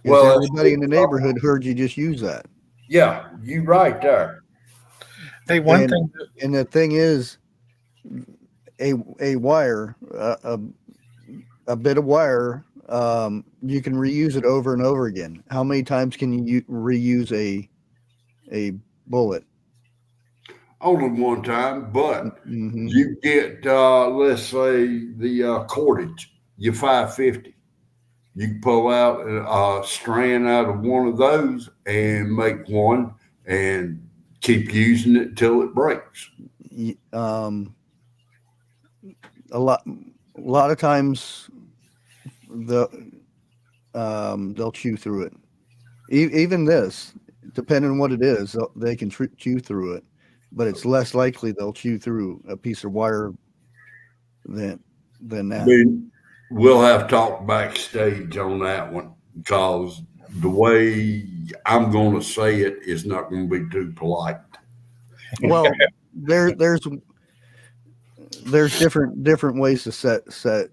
Well, Well, that's everybody in the good. neighborhood heard you just use that. Yeah, you right there. Hey, one And- thing. And the thing is, a wire, a bit of wire, you can reuse it over and over again. How many times can you reuse a bullet? Only one time, but Mhm. you get let's say the cordage, your 550. You can pull out a strand out of one of those and make one and keep using it till it breaks. A lot of times they'll chew through it. Even this, depending on what it is, they can chew through it, but it's less likely they'll chew through a piece of wire than that. We'll have to talk backstage on that one because the way I'm going to say it is not going to be too polite. Well, there's different ways to set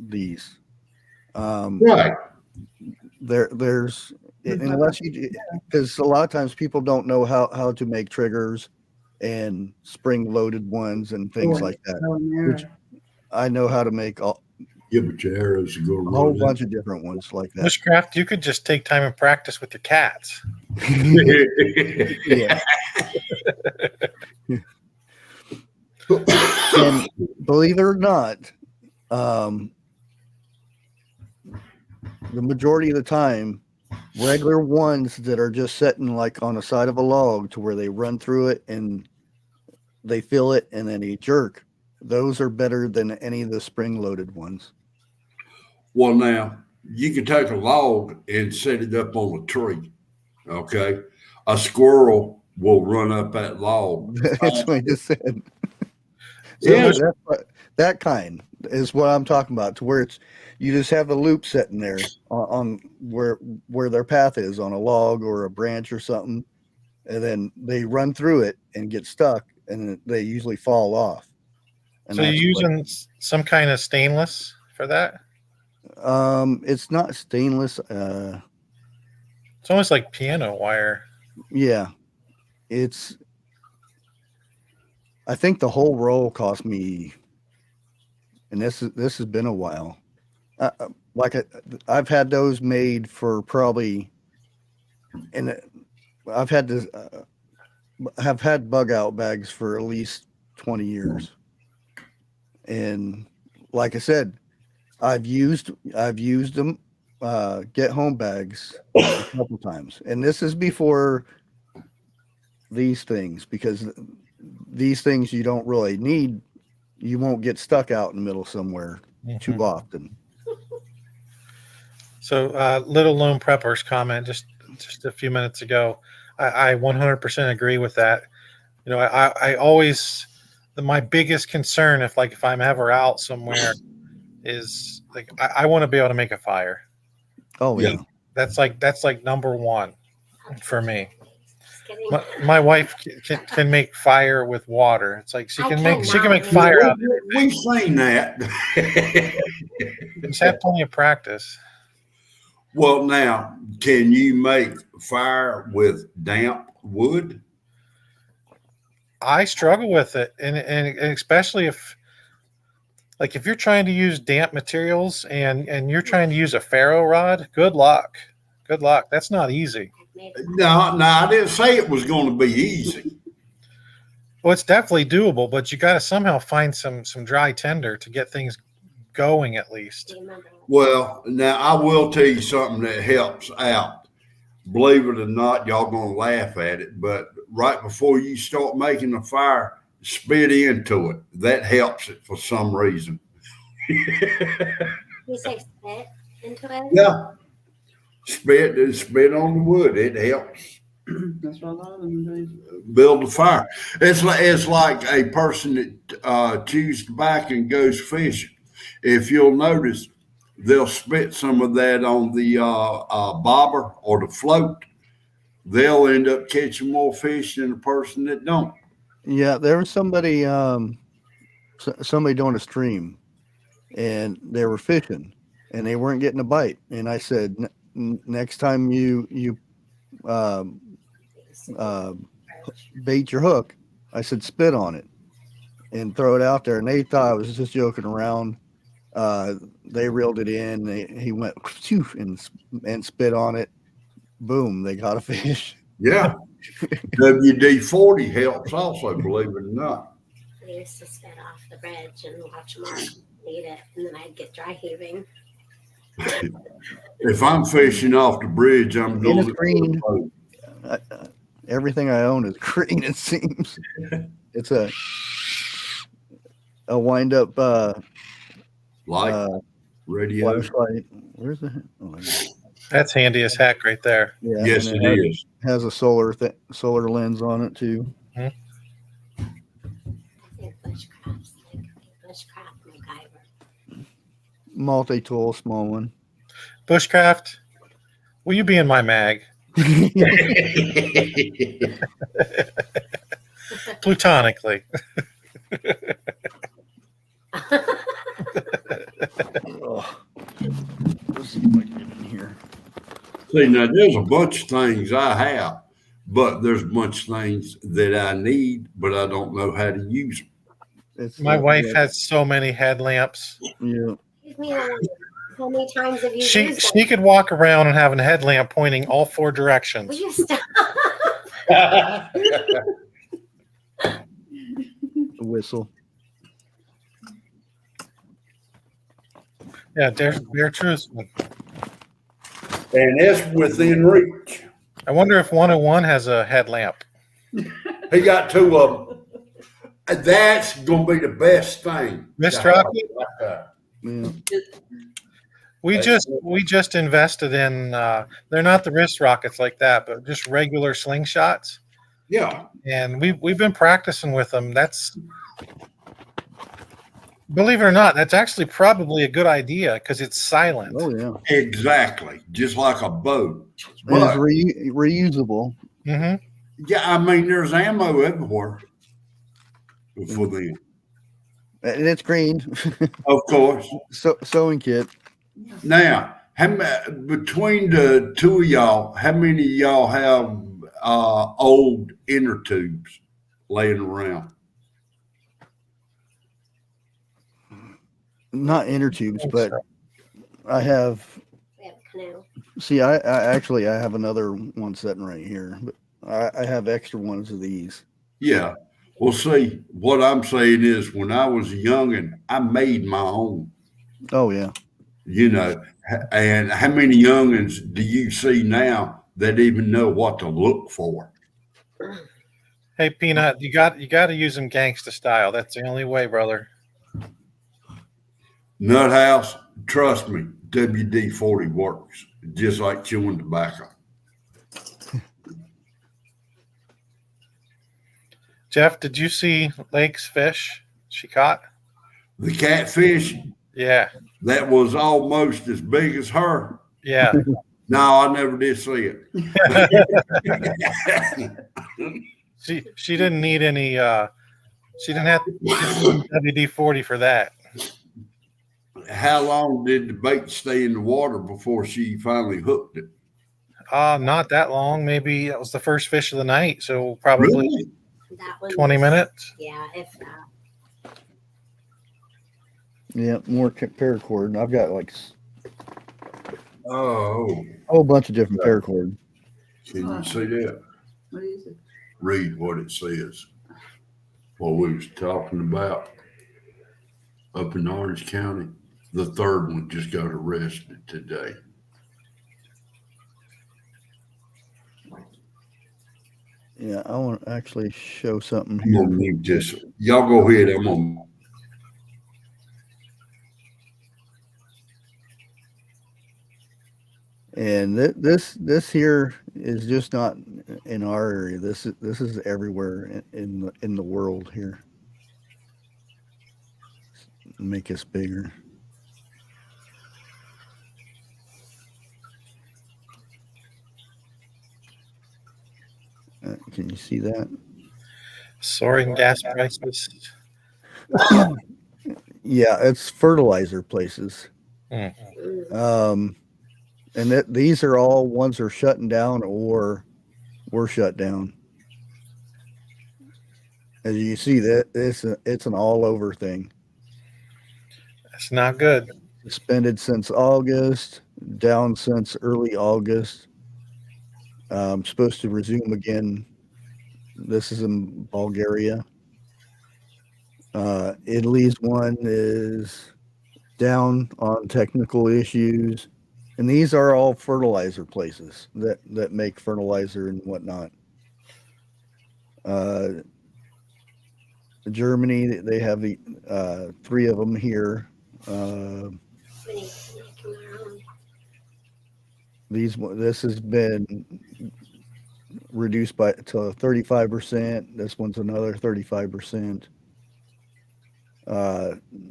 these. Right. There's unless you, because a lot of times people don't know how to make triggers and spring loaded ones and things like that. Which I know how to make a Yeah, but your arrows are going to whole run in. bunch of different ones like that. Bushcraft, you could just take time and practice with your cats. Yeah. And believe it or not, the majority of the time, regular ones that are just sitting like on the side of a log to where they run through it and they feel it and then they jerk, those are better than any of the spring loaded ones. Well, now you can take a log and set it up on a tree. Okay. A squirrel will run up that log. That's what I just said. Yeah. That kind is what I'm talking about, to where it's you just have a loop sitting there on where their path is on a log or a branch or something, and then they run through it and get stuck, and they usually fall off. And So you're that's using some kind of stainless for that? it's not stainless. It's almost like piano wire. Yeah, it's. I think the whole roll cost me, and this has been a while. I've had those made for probably, and I've had to have had Bugout bags for at least 20 years. And like I said, I've used them get home bags a couple times, and this is before these things, because these things you don't really need. You won't get stuck out in the middle somewhere too often. So, Little Lone Prepper's comment just a few minutes ago, I 100% agree with that. You know, I always, my biggest concern if I'm ever out somewhere is like I want to be able to make a fire. Oh yeah. That's like number one for me. Just kidding. My wife can make fire with water. It's like she I can make cannot. fire out of We've seen that. Just have plenty of practice. Well, now, can you make fire with damp wood? I struggle with it, and especially if you're trying to use damp materials and you're trying to use a ferro rod. Good luck. That's not easy. No, I didn't say it was going to be easy. Well, it's definitely doable, but you got to somehow find some dry tinder to get things going at least. Do you remember? Well, now I will tell you something that helps out. Believe it or not, y'all gonna laugh at it, but right before you start making a fire, spit into it. That helps it for some reason. You say spit into it? Yeah. Spit on the wood. It helps That's what a lot of them do. build a fire. It's like a person that chews tobacco and goes fishing. If you'll notice, they'll spit some of that on the bobber or the float. They'll end up catching more fish than a person that don't. Yeah, there was somebody somebody doing a stream, and they were fishing, and they weren't getting a bite. And I said, next time you bait your hook, I said spit on it and throw it out there. And they thought I was just joking around. They reeled it in. He went and spit on it. Boom! They got a fish. Yeah. WD-40 helps also, believe it or not. I used to spit off the bridge and watch them all eat it, and then I'd get dry heaving. If I'm fishing off the bridge, I'm And going it's green. Everything I own is green. It seems it's a wind up like radio. flashlight. Where's the? Oh, That's handy as heck right there. yeah, Yes, and it is. has a solar lens on it too. I think bushcraft's like bushcraft MacGyver. Multi-tool, small one. Bushcraft, will you be in my mag? Plutonically. Oh. Let's see if I can get in here. See, now there's a bunch of things I have, but there's a bunch of things that I need, but I don't know how to use them. It's, My wife yeah, has so many headlamps. Yeah. Excuse me, how many times have you She used she could walk around and have a headlamp pointing all four it? directions. Will you stop? The whistle. Yeah, they're truthful. And it's within reach. I wonder if 101 has a headlamp. He got two of them. That's going to be the best thing. Mr. Rocky? Yeah. We just invested in they're not the wrist rockets like that, but just regular slingshots. Yeah. And we've been practicing with them. That's, believe it or not, that's actually probably a good idea because it's silent. Oh yeah. Exactly. Just like a bow. And it's But, reusable. Mm-hmm. yeah, I mean, there's ammo everywhere for them. And it's green. Of course. Sewing kit. Now, between the two of y'all, how many of y'all have old inner tubes laying around? Not inner tubes, but I have. We have a canoe. See, I actually I have another one sitting right here, but I have extra ones of these. Yeah. Well, see, what I'm saying is when I was a youngin', I made my own, Oh yeah. you know, and how many youngins do you see now that even know what to look for? Hey, Peanut, you got to use them gangsta style. That's the only way, brother. Nut house, trust me, WD-40 works just like chewing tobacco. Jeff, did you see Lake's fish she caught? The catfish, Yeah. that was almost as big as her. Yeah. No, I never did see it. She didn't need any she didn't have WD-40 for that. How long did the bait stay in the water before she finally hooked it? Not that long. Maybe that was the first fish of the night, so probably Really? That one 20 was- minutes. Yeah, if that. Yeah, more paracord. I've got like Oh, a whole bunch of different paracord. can you see that? What is it? Read what it says. What we was talking about up in Orange County. The third one just got arrested today. Yeah, I want to actually show something I'm gonna here. mute this. Y'all go ahead. I'm gonna. And this here is just not in our area. This is everywhere in the world here. Make us bigger. Can you see that? Soaring gas prices. Yeah, it's fertilizer places. Mm. And these are all ones that are shutting down or were shut down. As you see, that it's an all over thing. That's not good. Suspended since August, down since early August. Supposed to resume again. This is in Bulgaria. Italy's one is down on technical issues. And these are all fertilizer places that make fertilizer and whatnot. Germany, they have the 3 of them here. We need to make them our own. This has been reduced to 35%. This one's another 35%.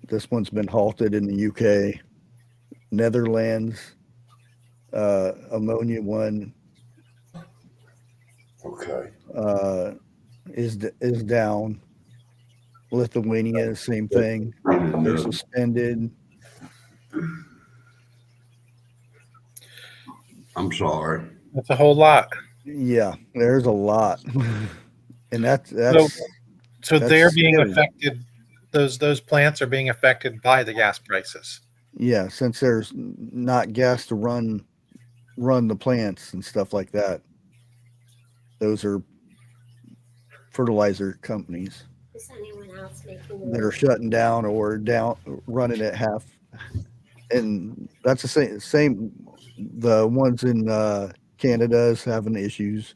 This one's been halted in the UK, Netherlands. Ammonia one Okay. is down. Lithuania, same thing. They're suspended. I'm sorry. That's a whole lot. Yeah, there's a lot, and that's So that's they're being scary. affected. Those plants are being affected by the gas prices. Yeah, since there's not gas to run the plants and stuff like that. Those are fertilizer companies Is anyone else making that are shutting down or running at half. And that's the same the ones in Canada is having issues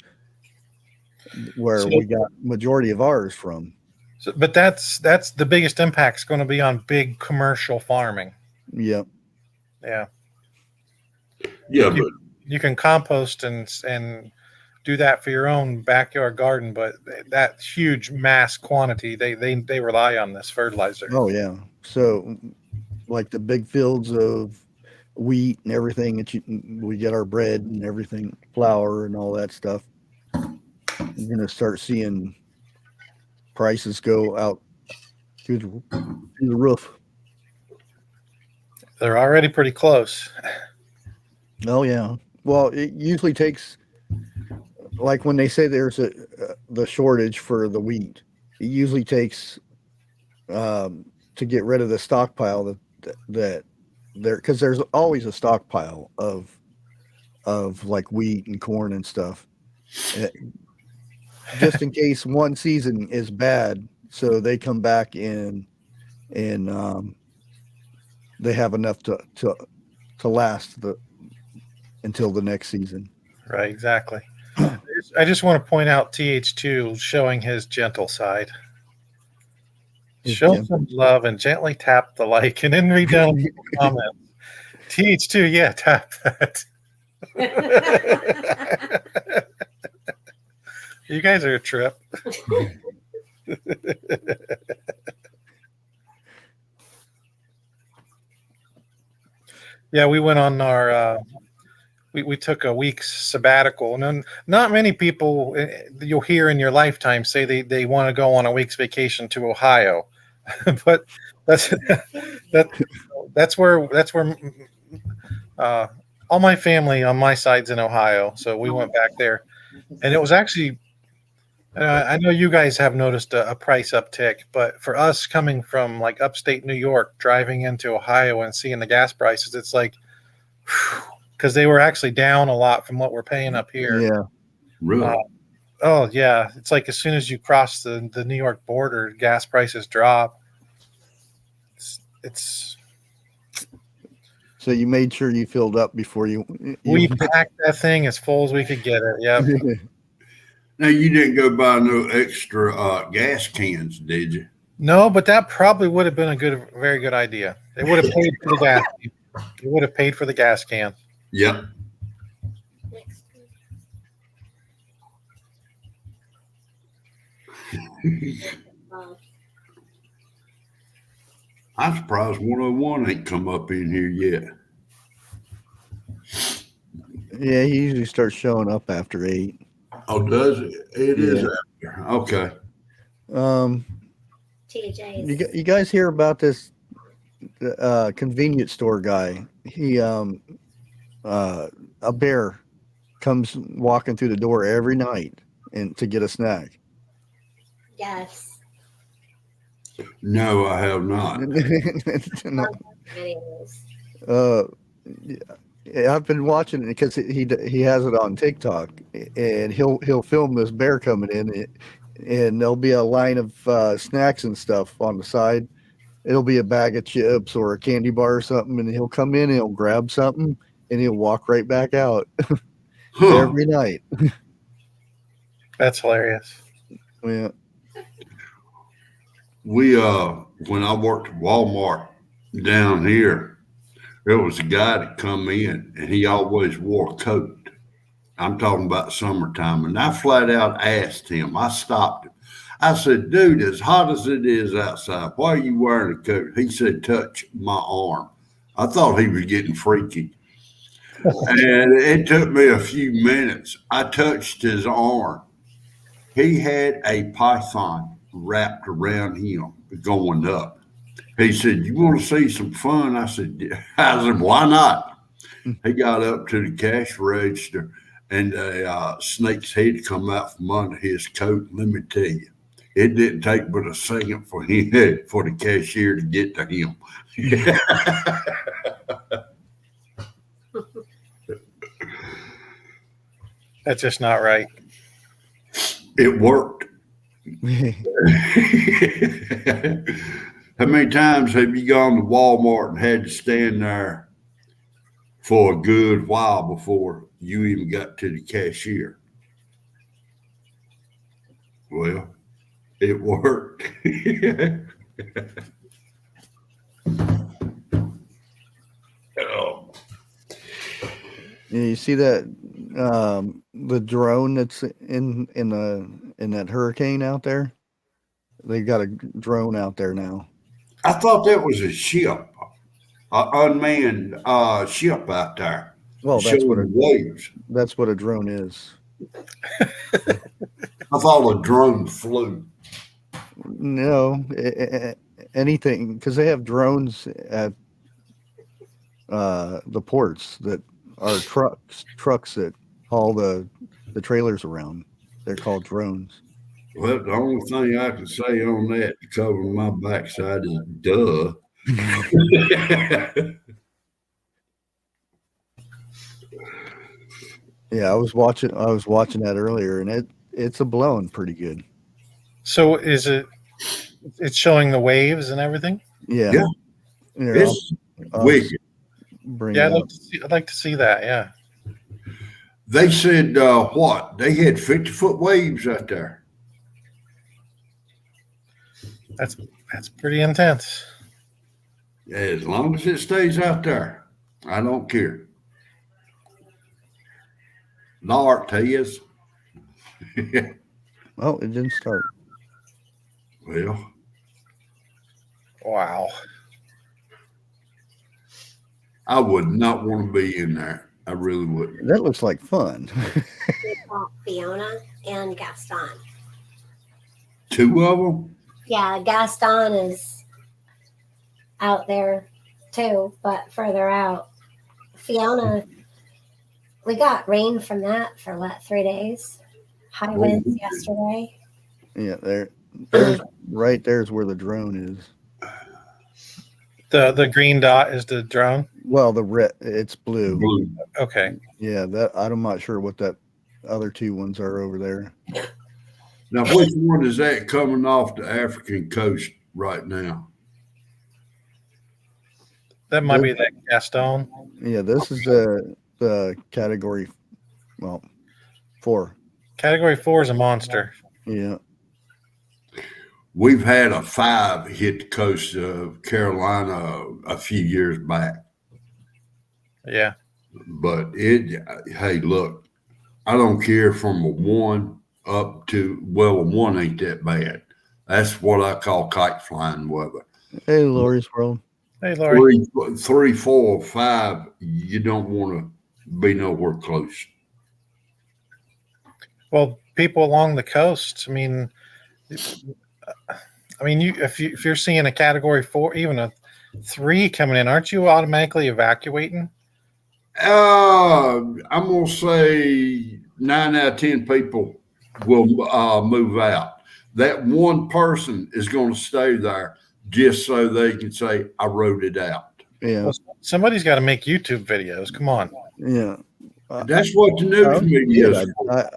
where So- we got majority of ours from. So, but that's the biggest impact is going to be on big commercial farming. Yep. Yeah, Yeah, but you can compost and do that for your own backyard garden, but that huge mass quantity they rely on this fertilizer. Oh yeah. So like the big fields of wheat and everything that we get our bread and everything, flour and all that stuff. You're gonna start seeing prices go out through the roof. They're already pretty close. Oh yeah. Well, it usually takes, like when they say there's the shortage for the wheat, it usually takes to get rid of the stockpile that there, because there's always a stockpile of like wheat and corn and stuff, just in case one season is bad, so they come back and they have enough to last until the next season. Right, exactly. I just want to point out TH2 showing his gentle side. Show some love and gently tap the like and then read down the comments. TH2, yeah, tap that. You guys are a trip. Yeah, we went on our we took a week's sabbatical, and not many people you'll hear in your lifetime say they want to go on a week's vacation to Ohio, but that's where all my family on my side's in Ohio, so we went back there, and it was actually. I know you guys have noticed a price uptick, but for us coming from like upstate New York, driving into Ohio and seeing the gas prices, it's like, because they were actually down a lot from what we're paying up here. Yeah. really, Oh yeah, it's like as soon as you cross the New York border, gas prices drop. It's So you made sure you filled up before you we packed that thing as full as we could get it. Yeah. now you didn't go buy no extra gas cans, did you? No, but that probably would have been a very good idea. It would have paid for the gas. It would have paid for the gas can. Yep. Next. Well, I'm surprised 101 ain't come up in here yet. Yeah, he usually starts showing up after 8. Oh, does it? It is Yeah. after. Okay. TJ's. You guys hear about this convenience store guy? He a bear comes walking through the door every night and to get a snack. Yes. No, I have not. No. Videos. Yeah, I've been watching it because he has it on TikTok, and he'll film this bear coming in, and there'll be a line of snacks and stuff on the side. It'll be a bag of chips or a candy bar or something, and he'll come in and he'll grab something and he'll walk right back out Huh. every night. That's hilarious. Yeah. We when I worked at Walmart down here, there was a guy that come in and he always wore a coat. I'm talking about summertime, and I flat out asked him. I stopped him. I said, "Dude, as hot as it is outside, why are you wearing a coat?" He said, "Touch my arm." I thought he was getting freaky, and it took me a few minutes. I touched his arm. He had a python wrapped around him going up. He said, "You want to see some fun?" I said, "Why not?" He got up to the cash register, and a snake's head come out from under his coat. Let me tell you, it didn't take but a second for the cashier to get to him. That's just not right. It worked. How many times have you gone to Walmart and had to stand there for a good while before you even got to the cashier? Well, it worked. Oh. Yeah, you see that the drone that's in that hurricane out there? They got a drone out there now. I thought that was a ship, an unmanned ship out there. Well, that's showing waves. what a drone is. I thought a drone flew. No, anything, because they have drones at the ports that are trucks that haul the trailers around. They're called drones. Well, the only thing I can say on that to cover my backside is duh. Yeah, I was watching that earlier, and it's a blowing pretty good. So is it? It's showing the waves and everything. Yeah. Yeah. Here, It's I'll wicked. bring Yeah, it up. I'd like to see that. Yeah. They said what? They had 50-foot waves out there. That's pretty intense. As long as it stays out there, I don't care. Lord tells. Oh, it didn't start. Well, Wow. I would not want to be in there. I really wouldn't. That looks like fun. We call Fiona and Gaston. Two of them? Yeah, Gaston is out there too, but further out. Fiona, we got rain from that for 3 days? High winds yesterday. Yeah, there's right there's where the drone is. The green dot is the drone. Well, the red, it's blue. Blue. Okay. Yeah, that I'm not sure what that other two ones are over there. Now, which one is that coming off the African coast right now? That might be that Gaston. Yeah, this is the category, 4. Category 4 is a monster. Yeah. We've had a 5 hit the coast of Carolina a few years back. Yeah. But hey, look, I don't care from a 1 up to, well, a 1 ain't that bad. That's what I call kite flying weather. Hey, Lori's World. Hey, Lori. 3, 4, 5, you don't want to be nowhere close. Well, people along the coast. I mean, if you're seeing a category 4, even a 3 coming in, aren't you automatically evacuating? I'm gonna say 9 out of 10 people will move out. That one person is going to stay there just so they can say, "I wrote it out." Yeah, Well, somebody's got to make YouTube videos. Come on. yeah. That's what the news media is for.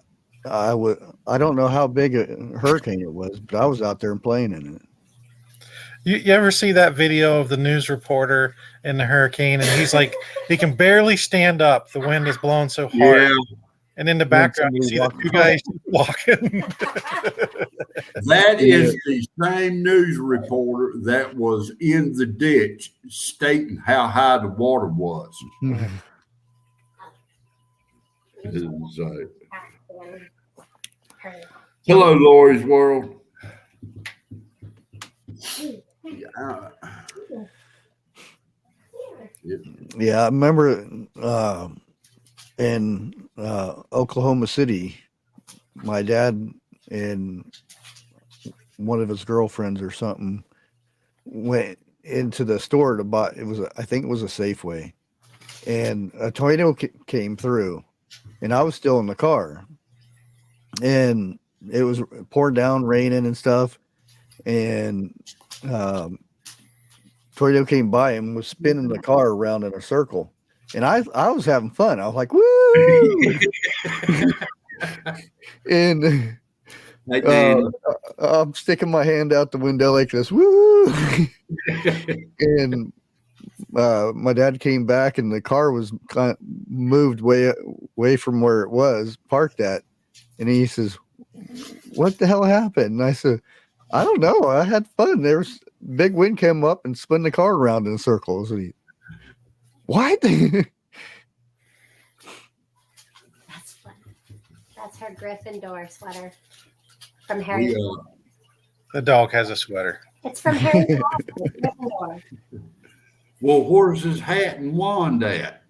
I don't know how big a hurricane it was, but I was out there and playing in it. You ever see that video of the news reporter in the hurricane, and he's like, he can barely stand up. The wind is blowing so hard. Yeah, And in the background, you see the 2 guys walking. that is the same news reporter that was in the ditch stating how high the water was. So, hello, Lori's World. Yeah, I remember in Oklahoma City, my dad and one of his girlfriends or something went into the store to buy. I think it was a Safeway, and a tornado came through, and I was still in the car, and it was pouring down, raining and stuff, and tornado came by and was spinning the car around in a circle, and I was having fun. I was like, "Woo!" And I'm sticking my hand out the window like this, "Woo!" And my dad came back, and the car was kind of moved way from where it was parked at, and he says, "What the hell happened?" And I said, "I don't know. I had fun. There was big wind came up and spun the car around in circles." And what? That's fun. That's her Gryffindor sweater from Harry. The dog has a sweater. It's from Harry Potter. Gryffindor. Well, where's his hat and wand at?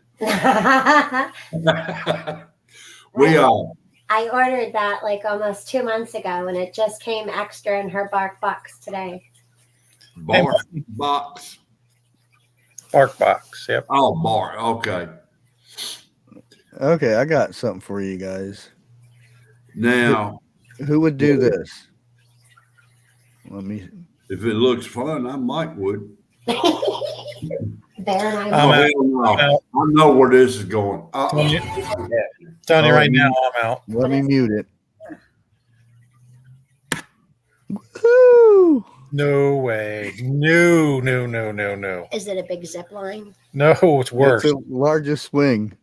We all. I ordered that like almost 2 months ago, and it just came extra in her bark box today. Bark box. Bark box. Yep. Oh, bark. Okay. Okay, I got something for you guys. Now, Who would do this? Let me. if it looks fun, I might would. Bear and Oh, I. hell no. I know where this is going. Telling you right now, I'm out. Let me mute it. Woo! No way. No. Is it a big zip line? No, it's worse. It's the largest swing.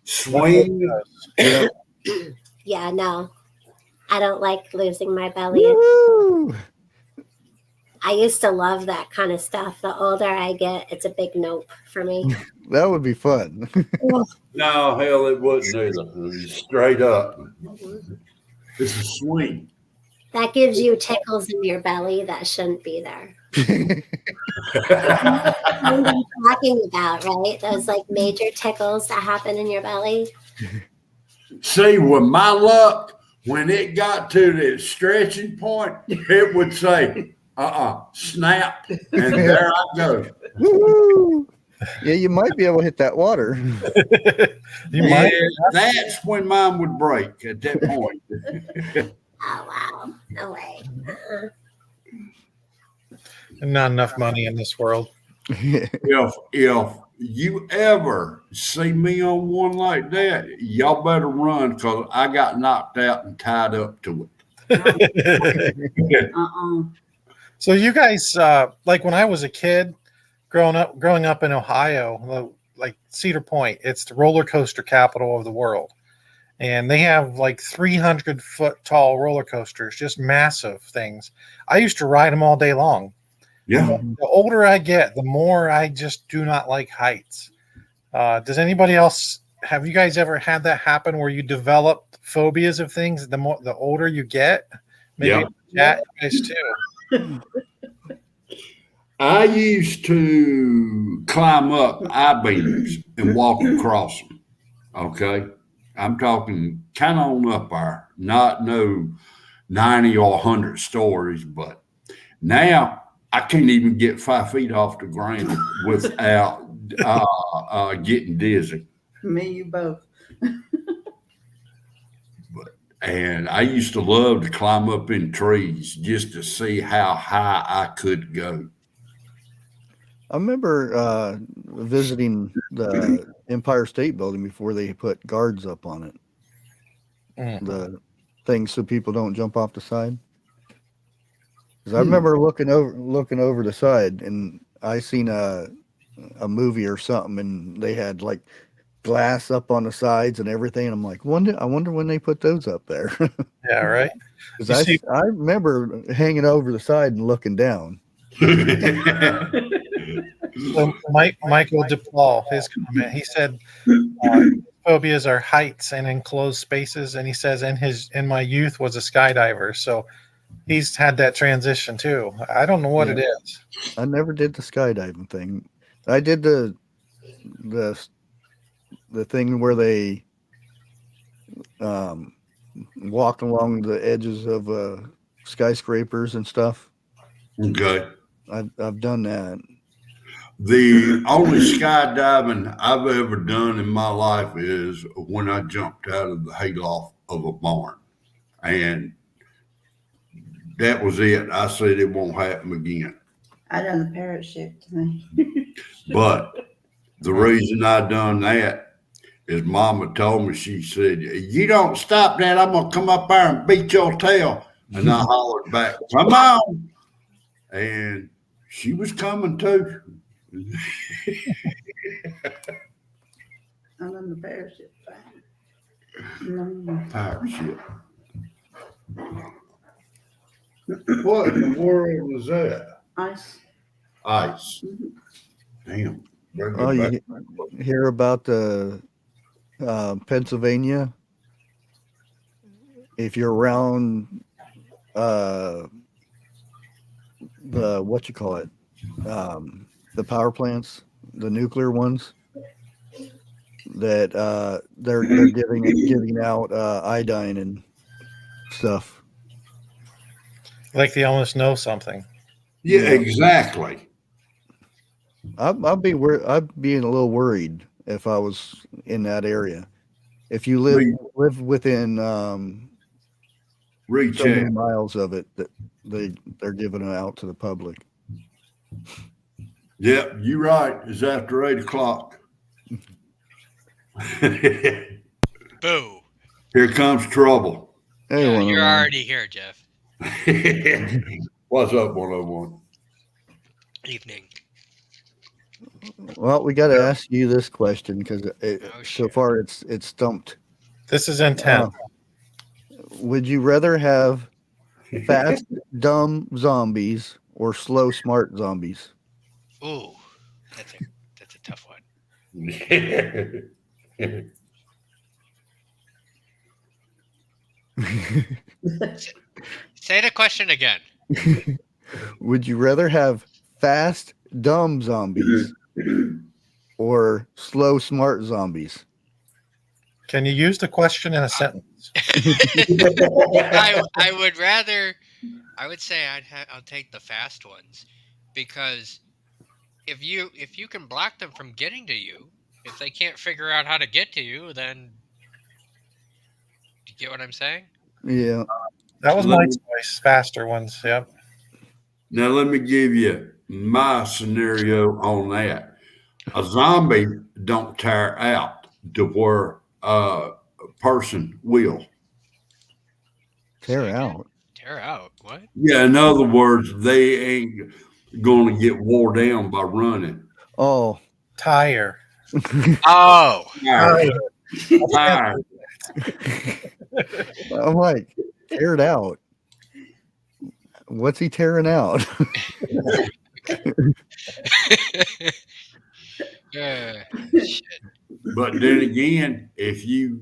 Swing. Yeah, no. I don't like losing my belly. Woo! I used to love that kind of stuff. The older I get, it's a big nope for me. That would be fun. No, hell, it wouldn't either. Straight up. It's a swing. That gives you tickles in your belly that shouldn't be there. What I'm talking about, right? Those like major tickles that happen in your belly. See, with my luck, when it got to the stretching point, it would say, snap, and there I go. Woo! Yeah, you might be able to hit that water. You might. That's when mine would break at that point. Oh, wow. No way. Not enough money in this world. If you ever see me on one like that, y'all better run because I got knocked out and tied up to it. So you guys, like when I was a kid, growing up in Ohio, like Cedar Point, it's the roller coaster capital of the world. And they have like 300-foot tall roller coasters, just massive things. I used to ride them all day long. Yeah. The older I get, the more I just do not like heights. Does anybody else, have you guys ever had that happen where you develop phobias of things the older you get? Maybe Yeah. chat, you guys too. I used to climb up I-beams and walk across them. Okay. I'm talking kind of on up there, not no 90 or 100 stories, but now I can't even get 5 feet off the ground without getting dizzy. Me, you both. And I used to love to climb up in trees just to see how high I could go. I remember visiting the Empire State Building before they put guards up on it. The things so people don't jump off the side. Because I remember looking over the side, and I seen a movie or something, and they had like glass up on the sides and everything. And I'm like, I wonder when they put those up there. Yeah, right. Because I remember hanging over the side and looking down. So Michael DePaul, his comment, he said phobias are heights and enclosed spaces, and he says in my youth was a skydiver, so he's had that transition too. I don't know what it is. I never did the skydiving thing. I did the thing where they walk along the edges of skyscrapers and stuff. Okay. I've done that. The only skydiving I've ever done in my life is when I jumped out of the hayloft of a barn. And that was it. I said it won't happen again. I done the parachute tonight. But the reason I done that is Mama told me, she said, you don't stop that, I'm going to come up there and beat your tail. And I hollered back, come on. And she was coming too. I done the parachute thing. Parachute. What in the world was that? Ice. Ice. Damn. Oh, you hear about the Pennsylvania? If you're around the the power plants, the nuclear ones, that they're giving out iodine and stuff. Like they almost know something. Yeah, exactly. I'd be a little worried if I was in that area. If you live within so many Recheck. miles of it, that they're giving it out to the public. Yep, you're right. It's after 8 o'clock. Boo. Here comes trouble. Hey, Yeah, 101. you're already here, Jeff. What's up, 101? Evening. Well, we got to ask you this question because so shit. far it's stumped. This is intense. Would you rather have fast, dumb zombies or slow, smart zombies? Ooh, that's a tough one. Say the question again. Would you rather have fast, dumb zombies or slow, smart zombies? Can you use the question in a sentence? I would rather. I would say I'll take the fast ones, because if you can block them from getting to you, if they can't figure out how to get to you, then do you get what I'm saying? Yeah. That was my choice. Faster ones. Yep. Now, let me give you my scenario on that. A zombie don't tire out to where a person will. Tear out. Tear out. What? Yeah, in other words, they ain't going to get wore down by running. Oh. Tire. Oh. Tired. I'm like, tear it out. What's he tearing out? Shit. But then again, if you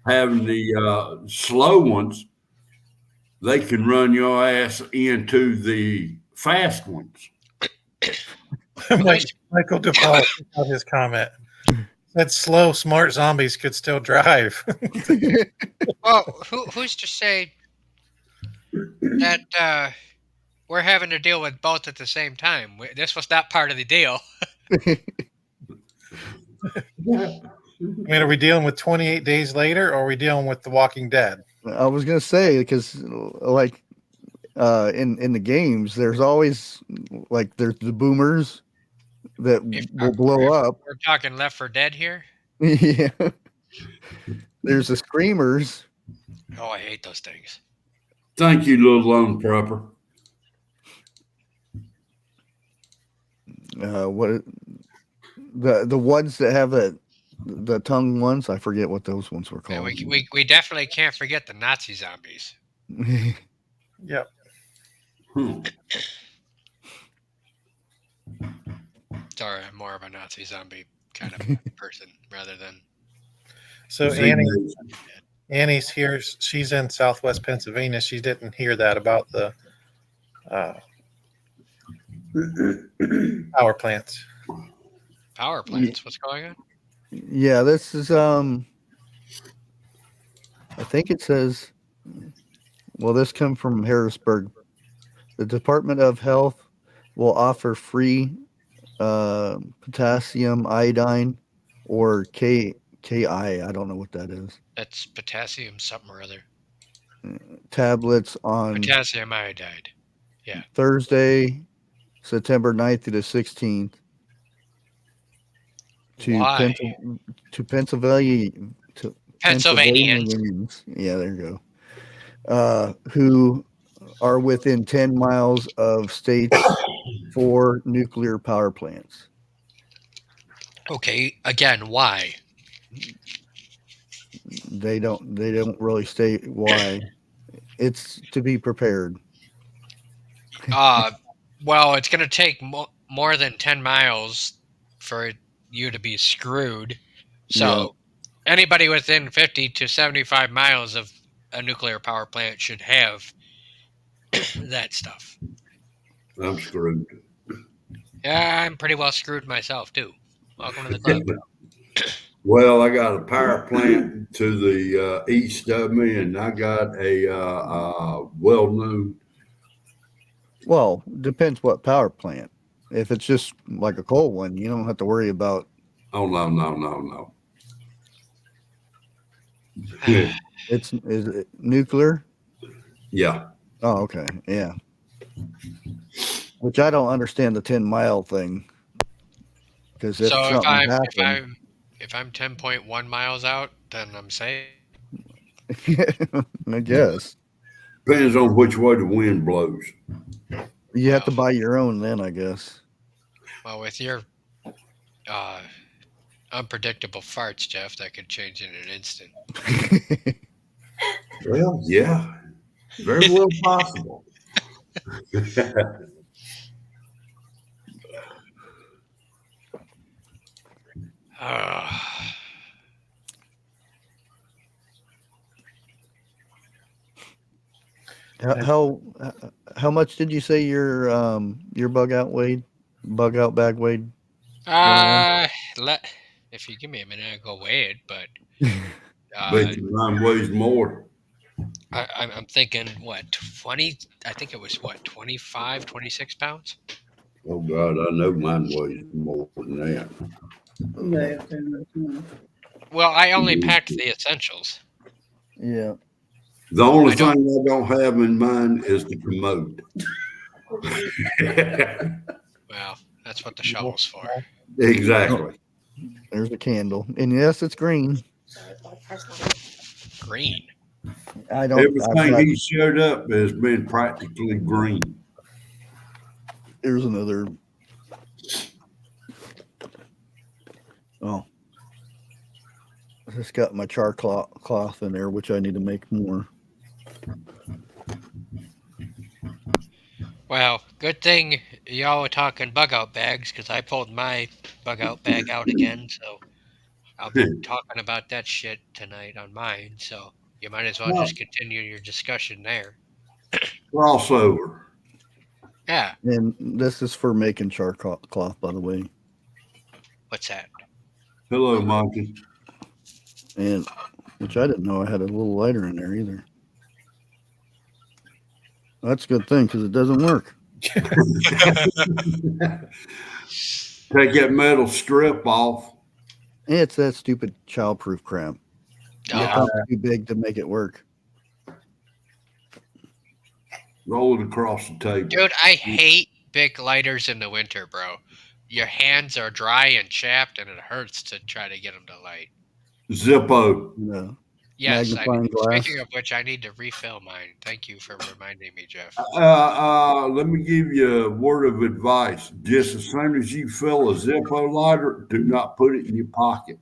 have the slow ones, they can run your ass into the fast ones. Michael DePaul out his comment. Said slow, smart zombies could still drive. Well, who's to say that we're having to deal with both at the same time? This was not part of the deal. I mean, are we dealing with 28 days later, or are we dealing with The Walking Dead? I was gonna say because like in the games, there's always like there's the boomers that will blow up. We're talking Left 4 Dead here. Yeah. There's the screamers. Oh, I hate those things. Thank you, little lone prepper. What the ones that have the tongue ones? I forget what those ones were Yeah, called. we definitely can't forget the Nazi zombies. Yep. Sorry, I'm more of a Nazi zombie kind of person rather than. So Annie's here. She's in Southwest Pennsylvania. She didn't hear that about the power plants. Power plants. What's going on? Yeah, this is I think it says, well, this come from Harrisburg. The Department of Health will offer free potassium iodine or KI. I don't know what that is. That's potassium something or other. Tablets on Potassium iodide. Thursday, September 9th to the 16th. Why? To Pennsylvania. To Pennsylvanians. Yeah, there you go. Who are within 10 miles of states for nuclear power plants. Okay, again, why? They don't really state why. It's to be prepared. Well, it's going to take more than 10 miles for you to be screwed. So anybody within 50 to 75 miles of a nuclear power plant should have that stuff. I'm screwed. Yeah, I'm pretty well screwed myself, too. Welcome to the club. Well, I got a power plant to the east of me, and I got a well-known. Well, depends what power plant. If it's just like a coal one, you don't have to worry about. Oh no! Is it nuclear? Yeah. Oh, okay, yeah. Which I don't understand the 10-mile thing. Because if So something happened, if I'm 10.1 miles out, then I'm safe. I guess Depends on which way the wind blows. you have to buy your own then. I guess. Well, with your unpredictable farts, Jeff, that could change in an instant. Well, yeah, very well possible. How much did you say your bug out weighed? Bug out bag weighed? If you give me a minute, I'll go weigh it. But Bet your mine weighs more. I'm thinking, what, 20? I think it was, what, 25, 26 pounds? Oh, God, I know mine weighs more than that. Well, I only packed the essentials. Yeah. The only thing I don't have in mine is the commode. Well, that's what the shovel's for. Exactly. There's a candle. And yes, it's green. Green. I don't. Everything he showed up has been practically green. There's another. Oh. I just got my char cloth in there, which I need to make more. Well, good thing y'all were talking Bugout bags because I pulled my Bugout bag out again, so I'll be talking about that shit tonight on mine. So you might as well Well, just continue your discussion there. crossover. Yeah, And this is for making cloth, by the way. what's that? Hello, Monkey. And which I didn't know I had a little lighter in there either. That's a good thing because it doesn't work. Take that metal strip off. It's that stupid childproof crap. Oh, It's too big to make it work. Roll it across the table. dude, I hate big lighters in the winter, bro. Your hands are dry and chapped, and it hurts to try to get them to light. Zippo. You know, Yes, magnifying glass. speaking of which, I need to refill mine. Thank you for reminding me, Jeff. Let me give you a word of advice. Just as soon as you fill a Zippo lighter, do not put it in your pocket.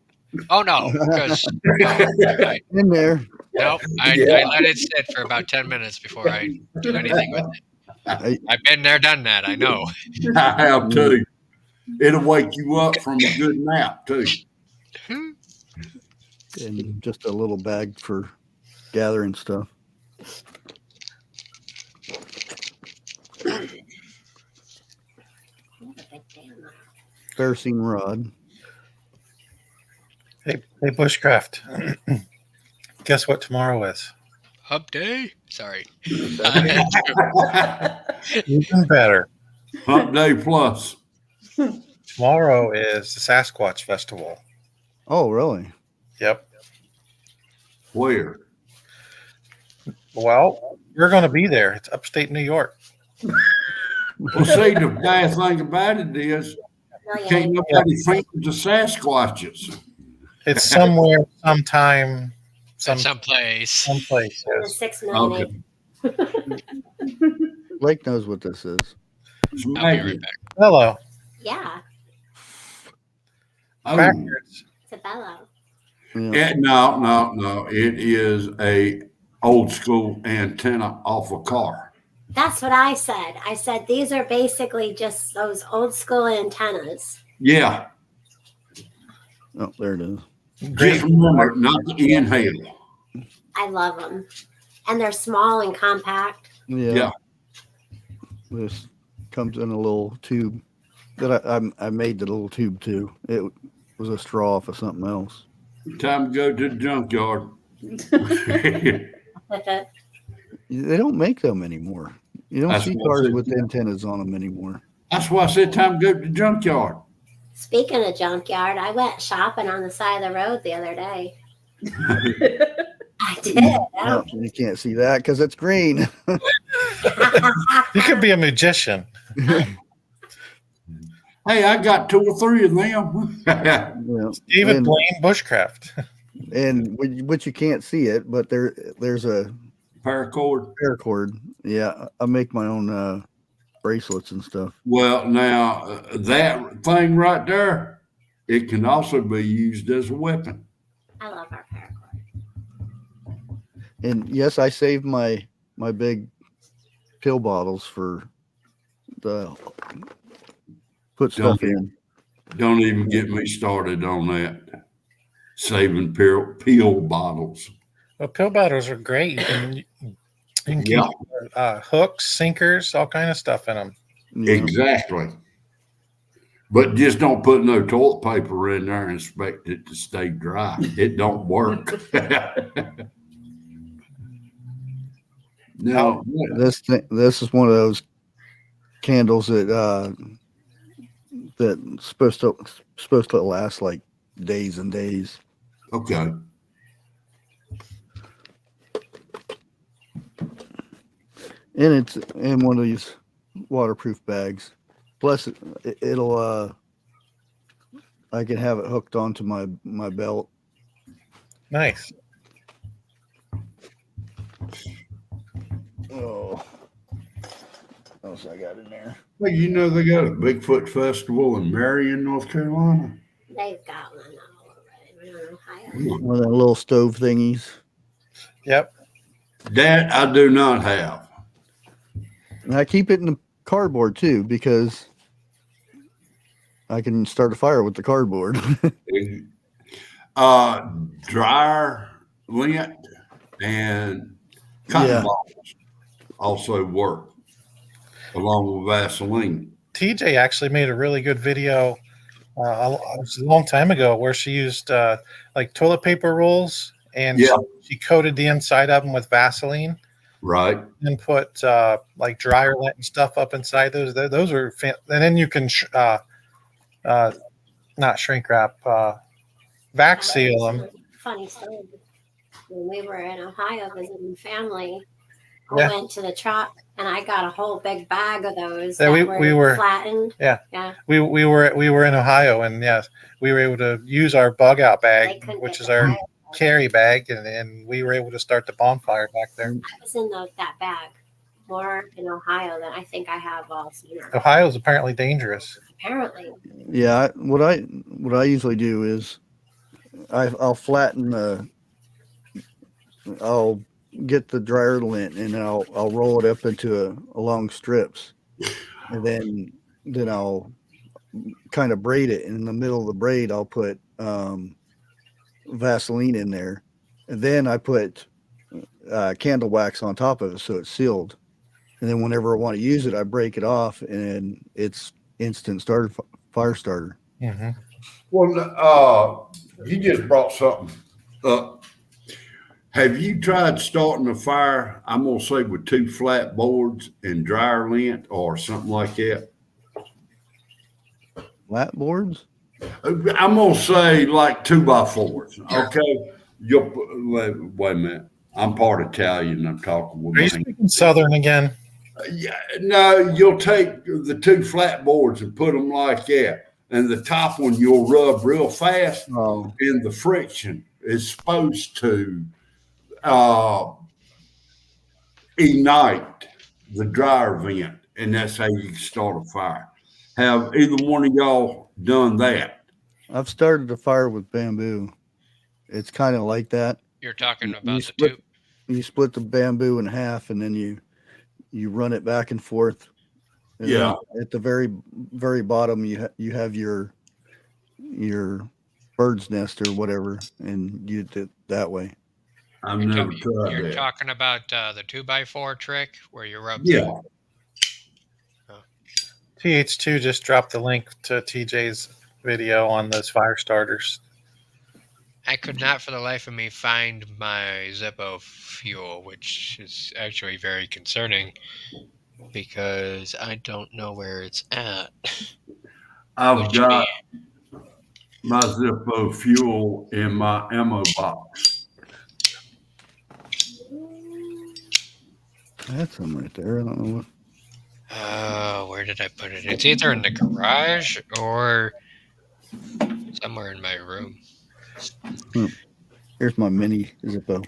Oh no, because In there. nope, I let it sit for about 10 minutes before I do anything with it. I've been there, done that. I know. I have too. It'll wake you up from a good nap too. And just a little bag for gathering stuff. Ferrocene rod. Hey, Bushcraft. Guess what tomorrow is? Hump day. Sorry. Even better. Hump Day Plus. Tomorrow is the Sasquatch Festival. Oh, really? Yep. Where? Well, we're going to be there. It's upstate New York. Well, see, the bad thing about it is can't nobody find the Sasquatches. It's somewhere, sometime, Someplace. someplace. Yes. 6 million. Okay. Blake knows what this is. It's I'll be Maggie. right back. Hello. Yeah, Oh, Backwards. it's a bellow. Yeah. no. It is a old school antenna off a car. That's what I said. I said these are basically just those old school antennas. Yeah. Oh, there it is. Just remember not to inhale. I love them, and they're small and compact. Yeah. This comes in a little tube that I made the little tube too. It was a straw off of something else. Time to go to the junkyard. They don't make them anymore. You don't That's see what I cars said. with antennas on them anymore. That's why I said time to go to the junkyard. Speaking of junkyard, I went shopping on the side of the road the other day. I did. No, you can't see that because it's green. You could be a magician. Hey, I got 2 or 3 of them. Yeah. David And- Blaine Bushcraft. And which you can't see it, but there's a Paracord. paracord. Yeah, I make my own bracelets and stuff. Well, now that thing right there, it can also be used as a weapon. I love our paracord. And yes, I saved my big pill bottles for the put stuff in. Don't even get me started on that. Saving pill bottles. Well, pill bottles are great. You can keep Yeah. hooks, sinkers, all kind of stuff in them. Yeah. Exactly. But just don't put no toilet paper in there and expect it to stay dry. It don't work. No. This is one of those candles that that's supposed to last like days and days. Okay. And it's in one of these waterproof bags. Plus, it'll I can have it hooked onto my belt. Nice. Oh, what else I got in there? Well, you know they got a Bigfoot festival in Marion, North Carolina. They've got one all over Ohio. One of the little stove thingies. Yep. That I do not have. And I keep it in the cardboard too, because I can start a fire with the cardboard. Dryer lint and cotton Yeah. balls also work along with Vaseline. TJ actually made a really good video a long time ago where she used like toilet paper rolls and Yeah. she coated the inside of them with Vaseline Right. and put like dryer lint and stuff up inside those. Those are and then you can not shrink wrap, vac seal them. Funny story. When we were in Ohio visiting family, I Yeah. went to the truck and I got a whole big bag of those Yeah, that we were- flattened. Yeah. Yeah. We were in Ohio, and yes, we were able to use our Bugout They bag, couldn't which get is the our fire. carry bag, and we were able to start the bonfire back there. I was in that bag more in Ohio than I think I have all summer. Ohio's apparently dangerous. Apparently. Yeah, what I usually do is I'll flatten I'll get the dryer lint and I'll roll it up into a long strips, and then I'll kind of braid it. And in the middle of the braid, I'll put Vaseline in there, and then I put candle wax on top of it so it's sealed. And then whenever I want to use it, I break it off, and it's instant fire starter. Mm-hmm. Well, you just brought something up. Have you tried starting a fire, I'm going to say with 2 flat boards and dryer lint or something like that? Flat boards? I'm going to say like 2x4s. Okay. Wait a minute. I'm part Italian. I'm talking with Are you my speaking Southern again? Yeah, no, you'll take the 2 flat boards and put them like that. And the top one you'll rub real fast. Oh, And the friction is supposed to ignite the dryer vent. And that's how you start a fire. Have either one of y'all done that? I've started a fire with bamboo. It's kind of like that. You're talking You about the split- two. You split the bamboo in half, and then you run it back and forth. And Yeah. then at the very bottom, you have your bird's nest or whatever, and you did it that way. I've You're, never ta- tried you're that. talking about the 2x4 trick where you rub. Yeah. TH2 just dropped the link to TJ's video on those fire starters. I could not for the life of me find my Zippo fuel, which is actually very concerning because I don't know where it's at. I've Which got my Zippo fuel in my ammo box. That's some right there. I don't know what. Where did I put it? It's either in the garage or somewhere in my room. Here's my mini Zippo.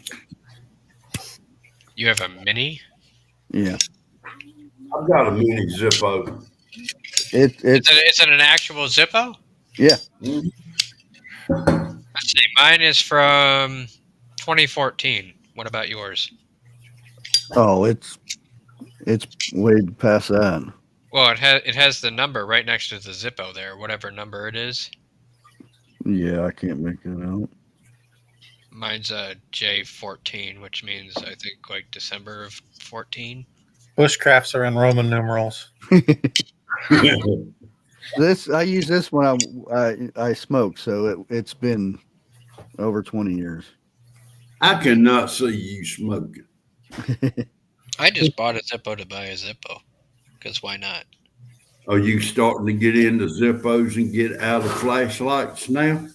You have a mini? Yeah, I've got a mini Zippo. it's Is it an actual Zippo? yeah. Let's see. Mine is from 2014. What about yours? Oh, it's way past that. Well, it has the number right next to the Zippo there, whatever number it is. Yeah, I can't make it out. Mine's a J14, which means I think like December of 14. Bushcrafts are in Roman numerals. This I use this when I smoke, so it's been over 20 years. I cannot see you smoking. I just bought a Zippo to buy a Zippo, because why not? Are you starting to get into Zippos and get out of flashlights now?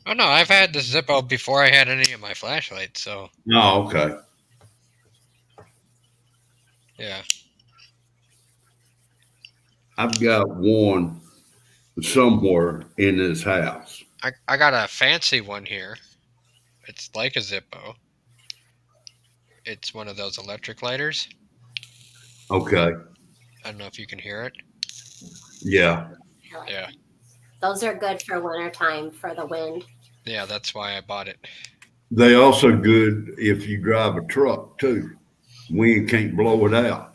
Oh no, I've had the Zippo before I had any of my flashlights, so Oh, okay. yeah. I've got one somewhere in this house. I got a fancy one here. It's like a Zippo. It's one of those electric lighters. Okay. I don't know if you can hear it. Yeah. Yeah. Those are good for wintertime for the wind. Yeah, that's why I bought it. They also good if you drive a truck too. Wind can't blow it out.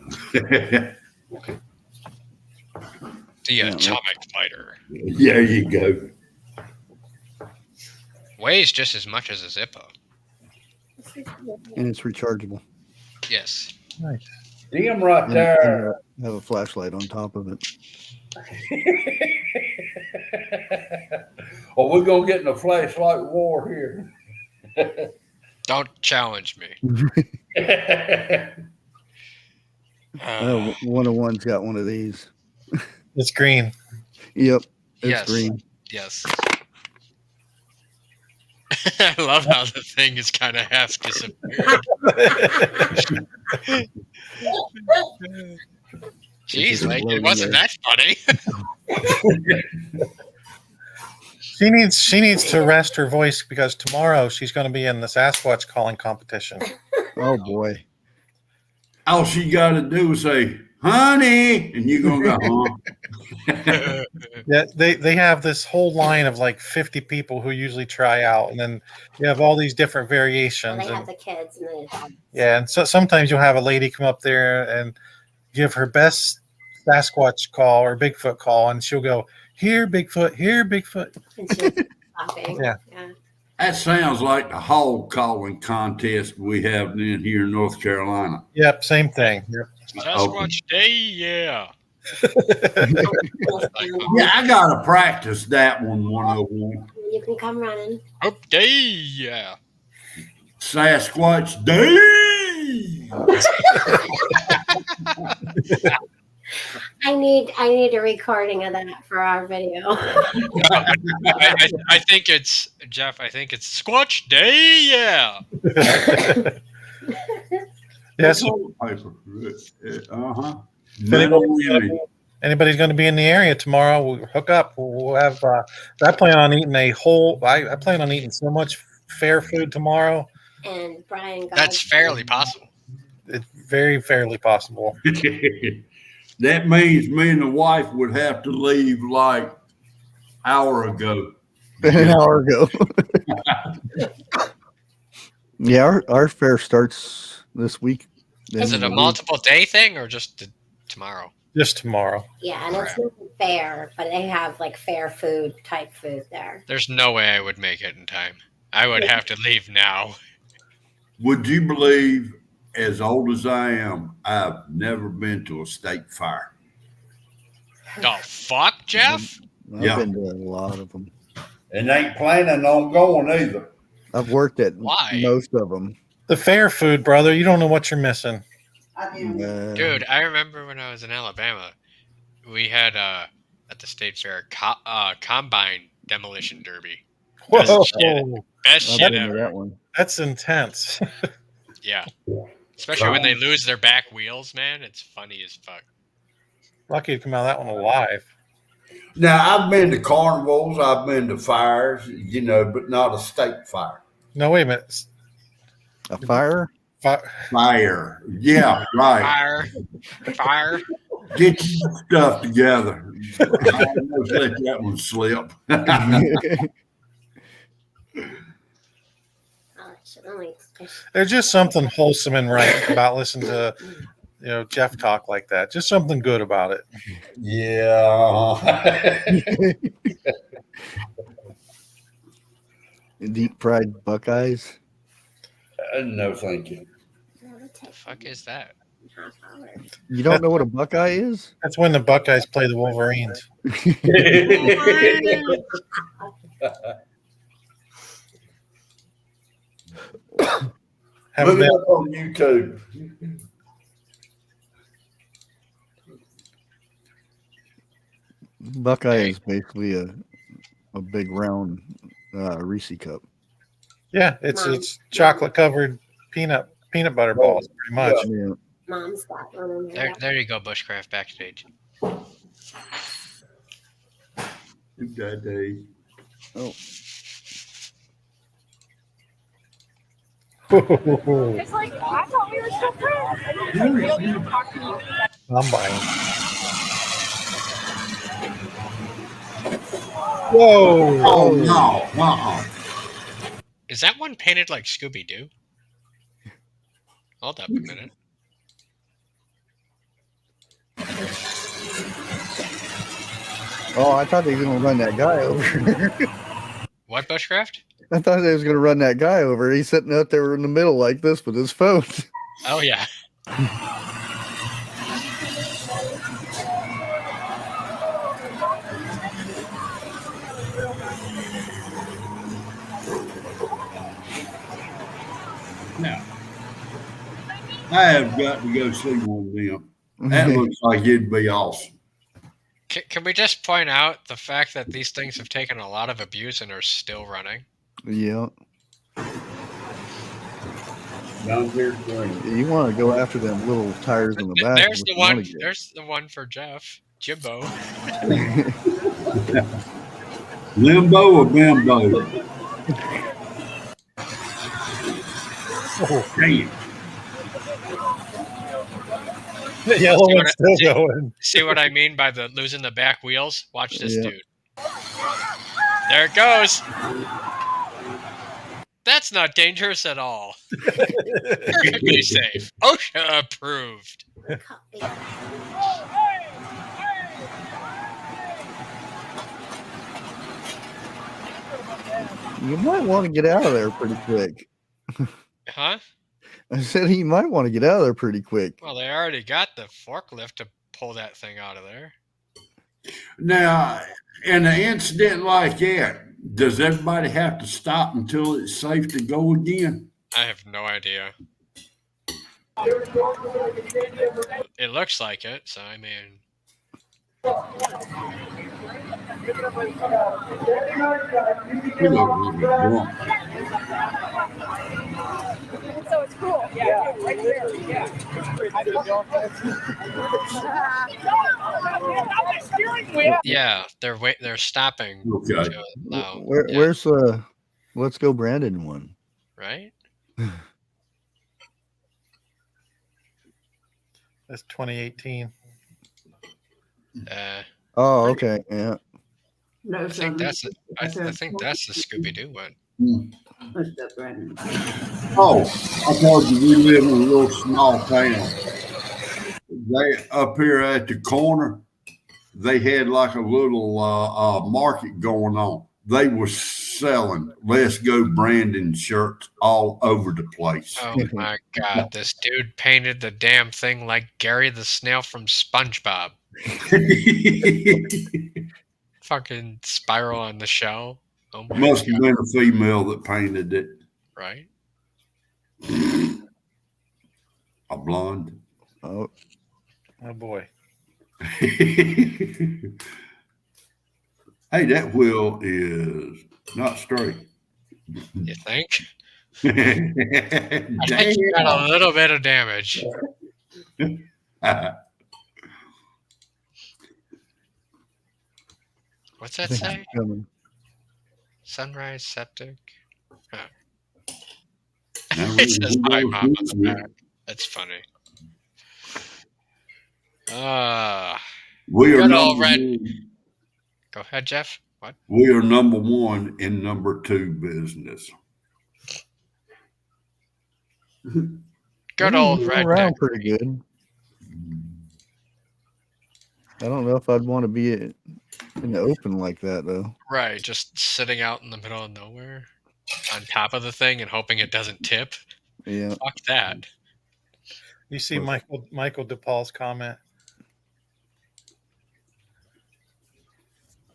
The Yeah, atomic fighter There you go. weighs just as much as a Zippo. and it's rechargeable. Yes. Nice. Them right And there. have a flashlight on top of it. Or we're gonna get in a flashlight war here. Don't challenge me. One of one's got one of these. It's green. Yep, it's Yes. green. Yes. I love how the thing is kind of half disappeared. Jeez, just like, it floating wasn't there. that funny. She needs to rest her voice because tomorrow she's going to be in the Sasquatch calling competition. Oh boy. All she gotta do is say, honey, and you're gonna go, huh? Yeah, they have this whole line of like 50 people who usually try out, and then you have all these different Well, variations. they have And, the kids and the adults. yeah, and so sometimes you'll have a lady come up there and give her best Sasquatch call or Bigfoot call, and she'll go, "Here, Bigfoot, here, Bigfoot." And she's laughing. Yeah. That sounds like the hog calling contest we have in here in North Carolina. Yep, same thing. Yep. Sasquatch Day, yeah. Yeah, I gotta practice that one 101. You can come running. Hope Day, yeah. Sasquatch Day. I need a recording of that for our video. I think it's, Jeff, I think it's Squatch Day, yeah. Yes. Uh-huh. Anybody's going to be in the area tomorrow, we'll hook up. We'll have. I plan on eating I plan on eating so much fair food tomorrow. And Brian got That's fairly possible. It's very fairly possible. That means me and the wife would have to leave like hour ago. An hour ago. Yeah, our fair starts this week. Is it a multiple day thing or just tomorrow? Just tomorrow. Yeah, and it's not fair, but they have like fair food type food there. There's no way I would make it in time. I would have to leave now. Would you believe, as old as I am, I've never been to a steak fire? The fuck, Jeff? I've Yeah. been to a lot of them. And ain't planning on going either. I've worked at Why? most of them. The fair food, brother. You don't know what you're missing. Dude, I remember when I was in Alabama, we had at the state fair combine demolition derby. Best Whoa, Best I've shit been to ever. that one. that's intense. Yeah. Especially when they lose their back wheels, man. It's funny as fuck. Lucky to come out of that one alive. Now, I've been to carnivals, I've been to fires, but not a steak fire. No, wait a minute. A fire? Fire. Yeah, right. Fire. Get your stuff together. I almost let that one slip. There's just something wholesome and right about listening to Jeff talk like that. Just something good about it. Yeah. Deep fried Buckeyes. No, thank you. The fuck is that? You don't know what a Buckeye is? That's when the Buckeyes play the Wolverines. Look it up on YouTube. Buckeye is basically a big round Reese cup. Yeah, it's chocolate covered peanut butter balls, pretty much. Yeah. Mom's got one in there. There you go, Bushcraft backstage. Daddy. Oh, It's like, I thought we were still friends. I really need to talk to you. I'm buying. Whoa! Oh, no. Uh-uh. Is that one painted like Scooby Doo? Hold up a minute. Oh, I thought they were going to run that guy over. What, Bushcraft? I thought they was going to run that guy over. He's sitting out there in the middle like this with his phone. Oh yeah. Now, I have got to go see one of them. That looks like it'd be awesome. Can we just point out the fact that these things have taken a lot of abuse and are still running? Yeah. Down here, green. You want to go after them little tires in the back. There's what the you wanna one. get. There's the one for Jeff. Jimbo. Limbo or bimbo? Oh, Damn. the yellow See what one's still going. See what I mean by the losing the back wheels? Watch this Yeah. dude. There it goes. That's not dangerous at all. Perfectly safe. OSHA approved. You might want to get out of there pretty quick. Huh? I said he might want to get out of there pretty quick. Well, they already got the forklift to pull that thing out of there. Now, in an incident like that, does everybody have to stop until it's safe to go again? I have no idea. It looks like it, so I mean. You know, really drunk. So it's cool. Yeah, right there. Yeah. Yeah, they're stopping. Okay. To allow, yeah, Where's Let's Go Brandon one? right? That's 2018. Oh, okay. Yeah. No, I think that's I think that's the Scooby Doo one. What's up, Brandon? Oh, I told you we live in a little small town. They up here at the corner, they had like a little market going on. They were selling "Let's Go Brandon" shirts all over the place. Oh my god, this dude painted the damn thing like Gary the Snail from SpongeBob. Fucking spiral on the shell. Oh my Must god, have been a female that painted it. right? A blonde. Oh, Oh boy. Hey, that wheel is not straight. You think? I think you got a little bit of damage. What's that say? coming. Sunrise septic. Huh. Now It says hi, we're- Mom on the back. That's funny. We are Good old number red. one. Go ahead, Jeff. What? We are number one in number two business. Good old Moving red. around pretty good. I don't know if I'd want to be in the open like that though. Right, just sitting out in the middle of nowhere on top of the thing and hoping it doesn't tip. Yeah. Fuck that. You see Michael DePaul's comment.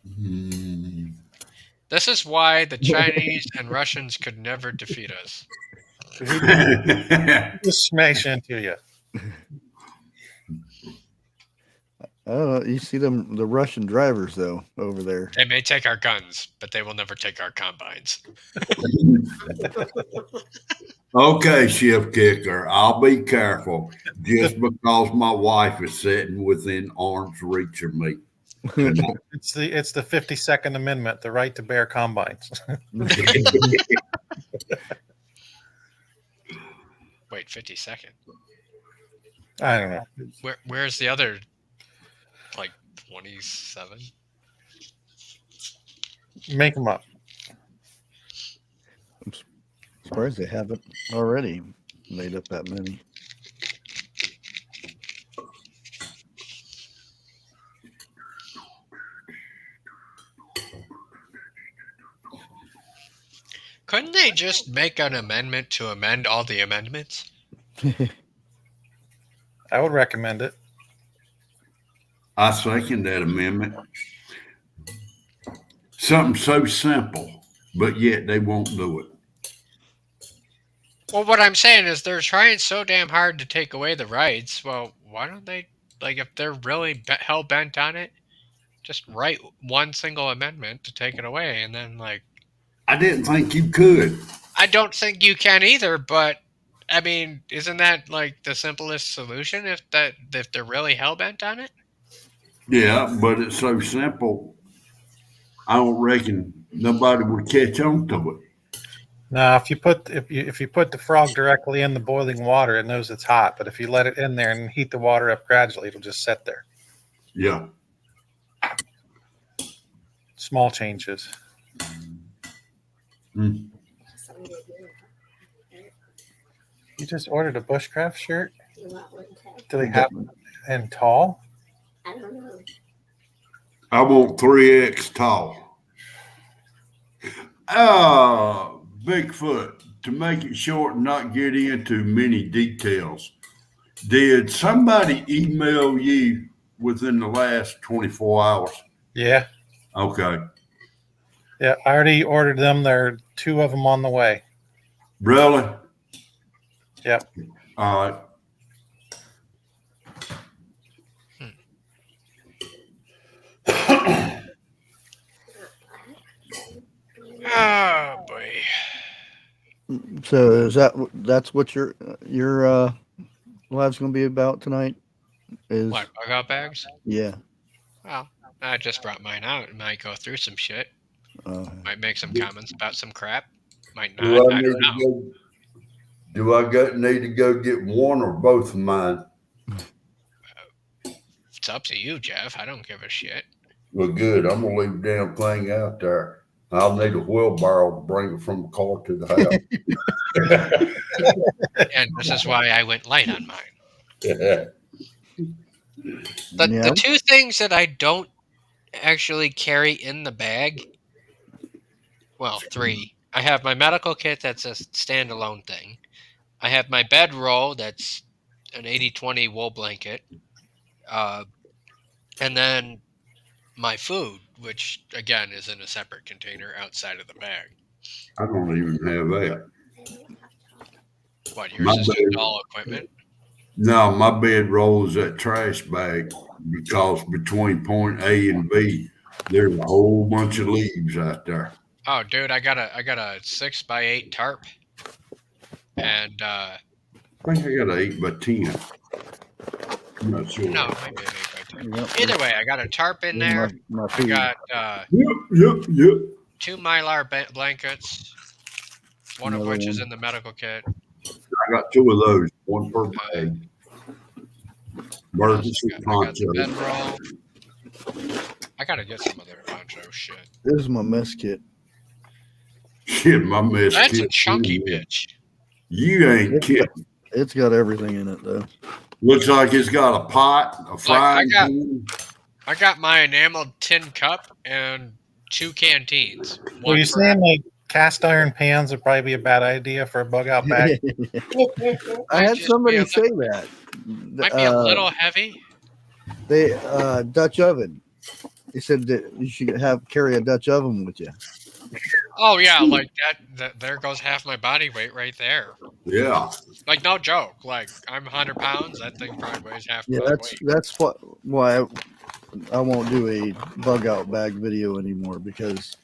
Mm. This is why the Chinese and Russians could never defeat us. Just smash into you. I don't know. You see them, the Russian drivers though over there. They may take our guns, but they will never take our combines. Okay, Shift Kicker, I'll be careful just because my wife is sitting within arm's reach of me. It's the 52nd Amendment, the right to bear combines. Wait, 52nd. I don't know. Where's the other, like 27? Make them up. Surprised they haven't already made up that many. Couldn't they just make an amendment to amend all the amendments? I would recommend it. I second that amendment. Something so simple, but yet they won't do it. Well, what I'm saying is they're trying so damn hard to take away the rights. Well, why don't they, like, if they're really hell bent on it, just write one single amendment to take it away, and then, like, I didn't think you could. I don't think you can either, but I mean, isn't that like the simplest solution if they're really hell bent on it? Yeah, but it's so simple. I don't reckon nobody would catch on to it. Now, if you put the frog directly in the boiling water, it knows it's hot. But if you let it in there and heat the water up gradually, it'll just sit there. Yeah. Small changes. Mm. You just ordered a Bushcraft shirt? You want one too? Do they have it in tall? I don't know. I want 3X tall. Bigfoot, to make it short and not get into many details, did somebody email you within the last 24 hours? Yeah. Okay. Yeah, I already ordered them. There are 2 of them on the way. Really? Yep. All right. Oh boy. So that's what your live's gonna be about tonight? Is What, bug-out bags? yeah. Well, I just brought mine out and might go through some shit. Uh, Might make some comments about some crap. Might not. Do I I need don't know. to go? Need to go get one or both of mine? It's up to you, Jeff. I don't give a shit. Well, good. I'm gonna leave the damn thing out there. I'll need a wheelbarrow to bring it from the car to the house. And this is why I went light on mine. Yeah. The 2 things that I don't actually carry in the bag, well, 3. I have my medical kit that's a standalone thing. I have my bedroll that's an 80-20 wool blanket. And then my food, which, again, is in a separate container outside of the bag. I don't even have that. What, My yours is bad. just all equipment? No, my bedroll is that trash bag because between point A and B, there's a whole bunch of leaves out there. Oh, dude, I got a 6x8 tarp. And, I think I got an 8x10. I'm not sure. no, maybe an 8x10. Yep. Either way, I got a tarp in there. My I feed. got Yep. 2 Mylar blankets, one of Another which is one. in the medical kit. I got 2 of those, one per bag. Emergency I got the poncho. bedroll. I gotta get some other poncho shit. This is my mess kit. Shit, my mess That's a kit. chunky bitch. You ain't kidding. It's got everything in it though. Looks like it's got a pot, a frying pan. I got my enameled tin cup and 2 canteens. Were you saying like cast iron pans would probably be a bad idea for a bug out bag? I had just somebody be a say that. Might be a little heavy. They Dutch oven. He said that you should carry a Dutch oven with you. Oh yeah, like that. There goes half my body weight right there. Yeah. Like no joke. Like I'm 100 pounds. That thing probably weighs half Yeah, my weight. that's why I won't do a bug out bag video anymore, because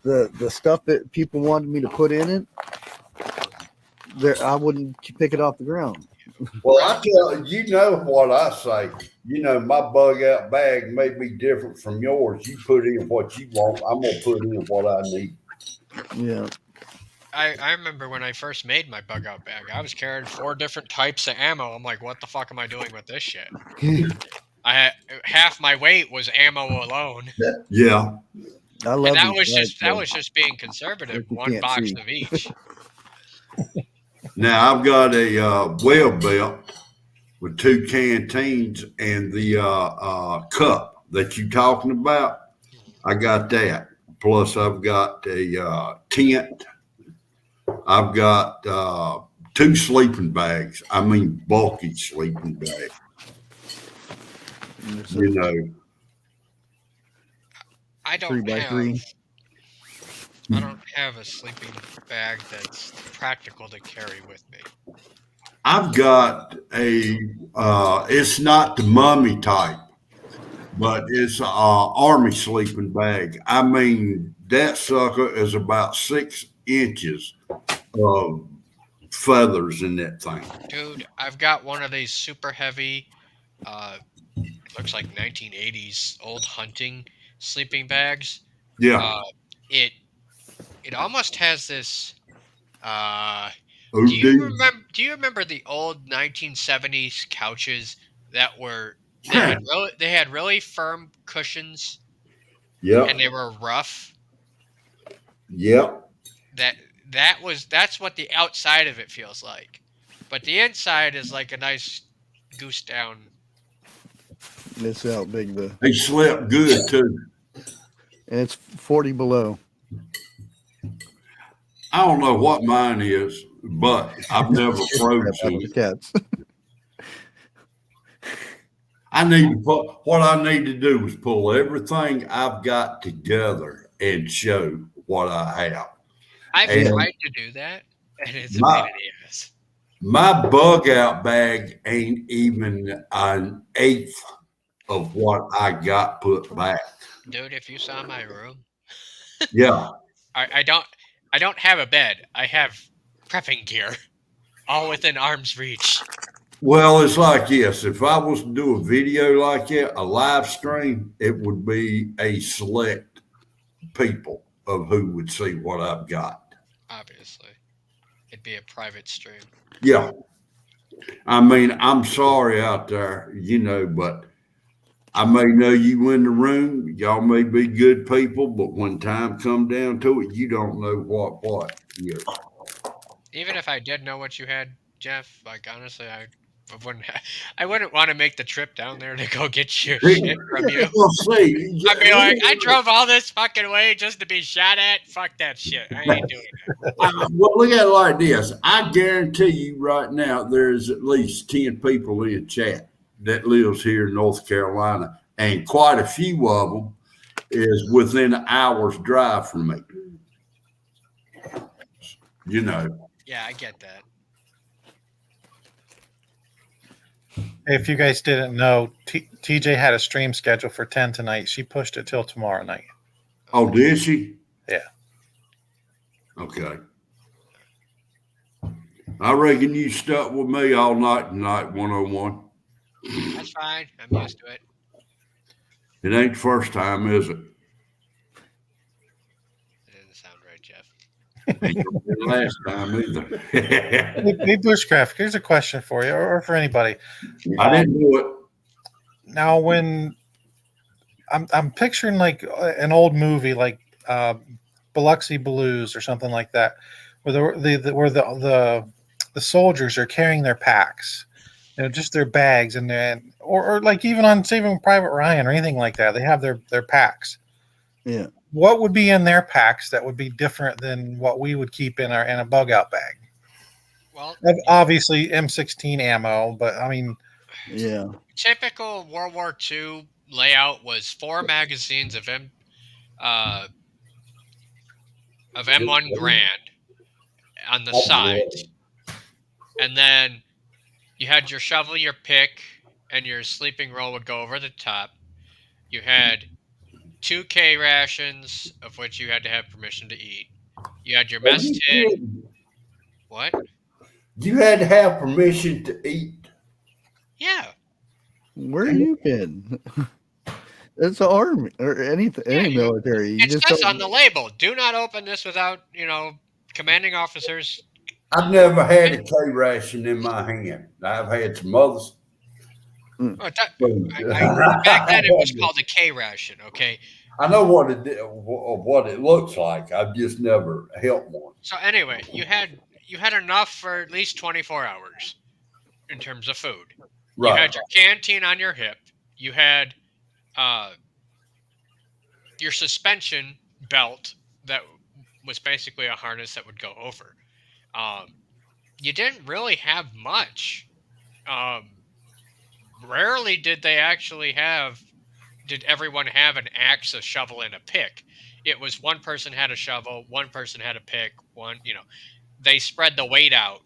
the stuff that people wanted me to put in it, there I wouldn't pick it off the ground. Well, I tell you, know what I say. You know, my bug out bag may be different from yours. You put in what you want. I'm gonna put in what I need. Yeah. I remember when I first made my bug out bag, I was carrying 4 different types of ammo. I'm like, what the fuck am I doing with this shit? I had half my weight was ammo alone. Yeah. I love And that these was just being conservative. If you 1 can't box see. of each. Now I've got a well belt with 2 canteens and the cup that you talking about. I got that. Plus, I've got a tent. I've got 2 sleeping bags. I mean, bulky sleeping bags. You know, I don't 3x3. I don't have a sleeping bag that's practical to carry with me. I've got it's not the mummy type, but it's an army sleeping bag. I mean, that sucker is about 6 inches of feathers in that thing. Dude, I've got one of these super heavy, looks like 1980s old hunting sleeping bags. Yeah. It almost has this. Oh, Do you dude. remember? Do you remember the old 1970s couches that were they had really firm cushions Yep. and they were rough? Yep. That's what the outside of it feels like, but the inside is like a nice goose down. That's how big the. They slept good too. And it's 40 below. I don't know what mine is, but I've never froze Out to of the it. cats. What I need to do is pull everything I've got together and show what I have. I've And tried to do that, and it's a my- pain in the ass. My bug out bag ain't even an eighth of what I got put back. Dude, if you saw my room, Yeah. I don't have a bed. I have prepping gear, all within arm's reach. Well, it's like this. If I was to do a video like that, a live stream, it would be a select people of who would see what I've got. Obviously, it'd be a private stream. Yeah. I mean, I'm sorry out there, but I may know you in the room. Y'all may be good people, but when time come down to it, you don't know what. Yeah. Even if I did know what you had, Jeff, like honestly, I wouldn't want to make the trip down there to go get your shit from you. Well, see, I'd be like, I drove all this fucking way just to be shot at. Fuck that shit. I ain't doing it. well, look at it like this. I guarantee you right now, there's at least 10 people in chat that lives here in North Carolina, and quite a few of them is within an hour's drive from me. Yeah, I get that. If you guys didn't know, TJ had a stream scheduled for 10 tonight. She pushed it till tomorrow night. Oh, did she? Yeah. Okay. I reckon you stuck with me all night tonight, 101. That's fine. I'm used to it. It ain't the first time, is it? It didn't sound right, Jeff. Ain't gonna be the last time either. Hey, Bushcraft, here's a question for you, or for anybody. I didn't do it. Now, when I'm picturing like an old movie, like Biloxi Blues or something like that, where the soldiers are carrying their packs, just their bags, and then or like even on Saving Private Ryan or anything like that, they have their packs. Yeah. What would be in their packs that would be different than what we would keep in a bug out bag? Well, Obviously M16 ammo, but I mean, Yeah. typical World War II layout was 4 magazines of M1 Grand on the sides, and then you had your shovel, your pick, and your sleeping roll would go over the top. You had 2 K rations, of which you had to have permission to eat. You had your mess tin. What? You had to have permission to eat. Yeah. Where you been? It's an army or any military. You It just says don't- on the label, do not open this without, commanding officers. I've never had a K ration in my hand. I've had some others. Oh, back then it was called a K ration, okay? I know what it looks like. I've just never held one. So anyway, you had enough for at least 24 hours in terms of food. Right. You had your canteen on your hip. You had your suspension belt that was basically a harness that would go over. You didn't really have much. Rarely did everyone have an axe, a shovel, and a pick. It was one person had a shovel, one person had a pick, they spread the weight out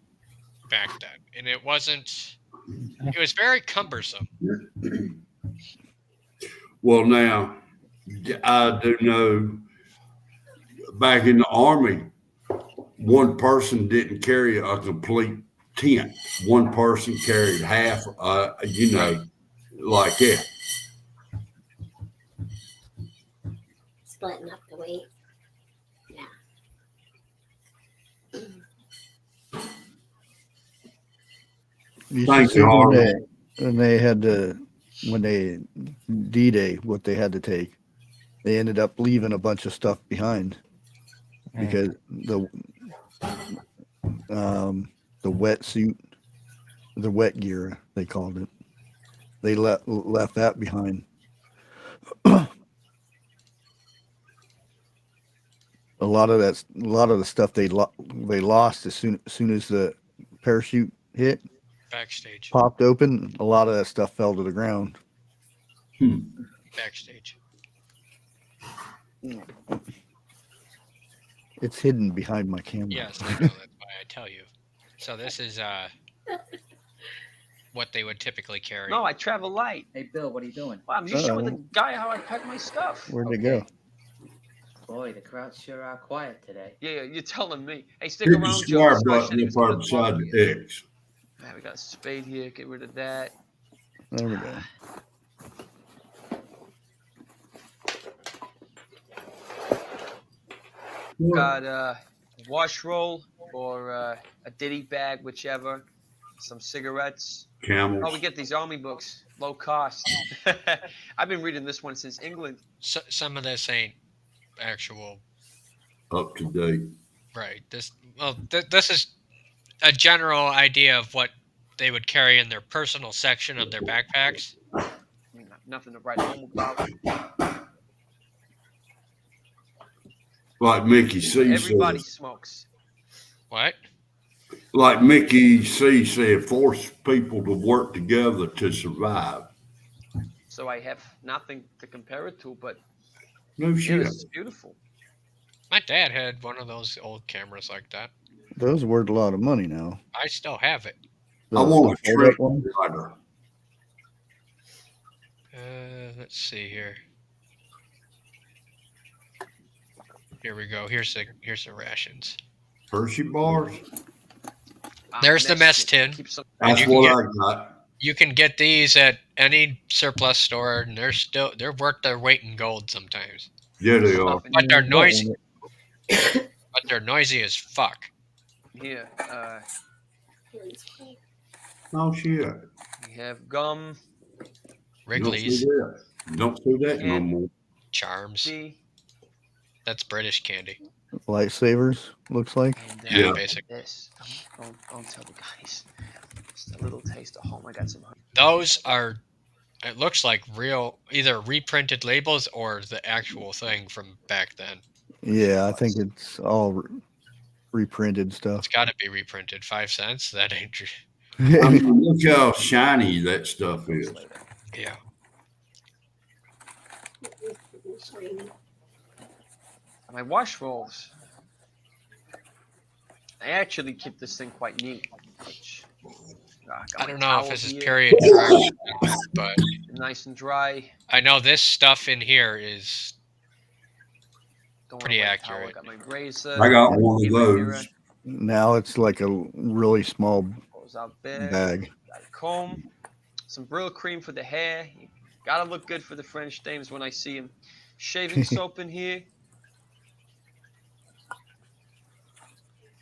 back then, and it was very cumbersome. Well, now, I do know back in the Army, one person didn't carry a complete tent. One person carried half, like that. Splitting up the weight. Yeah. You Thank should see you, when Harvey. when they D-Day, what they had to take. They ended up leaving a bunch of stuff behind because the wetsuit, the wet gear, they called it. They left that behind. A lot of the stuff they lost as soon as the parachute hit, Backstage. popped open. A lot of that stuff fell to the ground. Backstage. It's hidden behind my camera. Yes, I know. That's why I tell you. So this is what they would typically carry. No, I travel light. Hey, Bill, what are you doing? Well, I'm just showing the guy how I pack my stuff. Where'd they go? Boy, the crowd sure are quiet today. Yeah, you're telling me. Hey, stick Hit the around, Joe. square This guy said button he up was gonna beside talk. the X. Man, we got a spade here. Get rid of that. There we go. Got a wash roll or a ditty bag, whichever. Some cigarettes. Camels. Oh, we get these army books, low cost. I've been reading this one since England. So, some of this ain't actual. Up to date. Right. This is a general idea of what they would carry in their personal section of their backpacks. Nothing to write home about. Like Mickey C Everybody said. smokes. What? Like Mickey C said, force people to work together to survive. So I have nothing to compare it to, but No yeah, shit. this is beautiful. My dad had one of those old cameras like that. Those worth a lot of money now. I still have it. I want a fold-up trick one. rider. Let's see here. Here we go. Here's the rations. Hershey bars. There's the mess tin. Keep some- That's you can what get- I got. You can get these at any surplus store, and they're worth their weight in gold sometimes. Yeah, they are. stuff in But they're noisy. But they're noisy as fuck. here. Oh shit. We have gum. Wrigley's, Don't see that no And- more. Charms. See, That's British candy. Lightsabers, looks like. and Yeah, Yeah. basically. this. Don't tell the guys. Just a little taste of home. I got some. Those are. It looks like real, either reprinted labels or the actual thing from back then. Yeah, I think it's all reprinted stuff. It's got to be reprinted. 5 cents. That ain't. I mean, look how shiny that stuff is. Yeah. My wash rolls. I actually keep this thing quite neat. Which, got I my don't know if towel this is here, period correct, but nice and dry. I know this stuff in here is Don't pretty want my towel. accurate. I got my razor. I got one of keep my mirror, those. Now it's like a really small goes out there. bag. Got a comb. Some Brill cream for the hair. You gotta look good for the French dames when I see them. Shaving soap in here.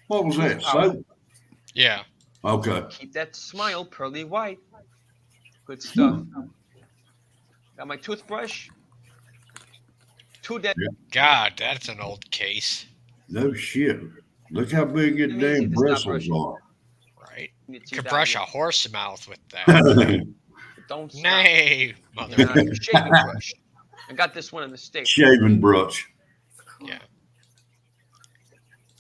What was that? Soap? yeah. Okay. Keep that smile pearly white. Good stuff. Got my toothbrush. Two dead. God, that's an old case, No shit. Look how big your Easy, damn it's not bristles brushing. are. right? You You could brush a down. horse mouth with that. Don't stop. Nay, And, mother. shaving brush. I got this one in the States. Shaving brush. Yeah.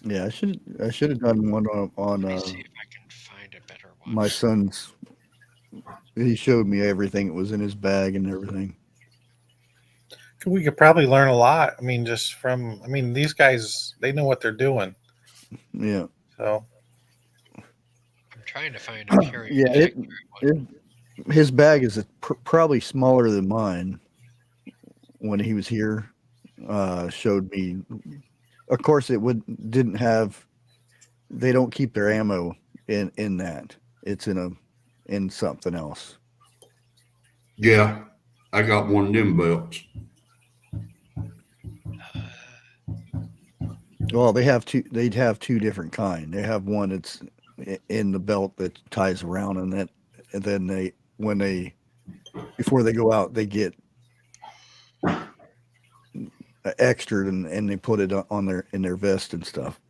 Yeah, I should have done one on Let me see if I can find a better one. my son's. He showed me everything that was in his bag and everything. We could probably learn a lot. I mean, just from, these guys, they know what they're doing. Yeah. So, I'm trying to find a period. Yeah, his bag is probably smaller than mine. When he was here, showed me. Of course, didn't have. They don't keep their ammo in that. It's in something else. Yeah, I got one of them belts. Well, they have two. They'd have two different kind. They have one that's in the belt that ties around, and then before they go out, they get extra and they put it in their vest and stuff.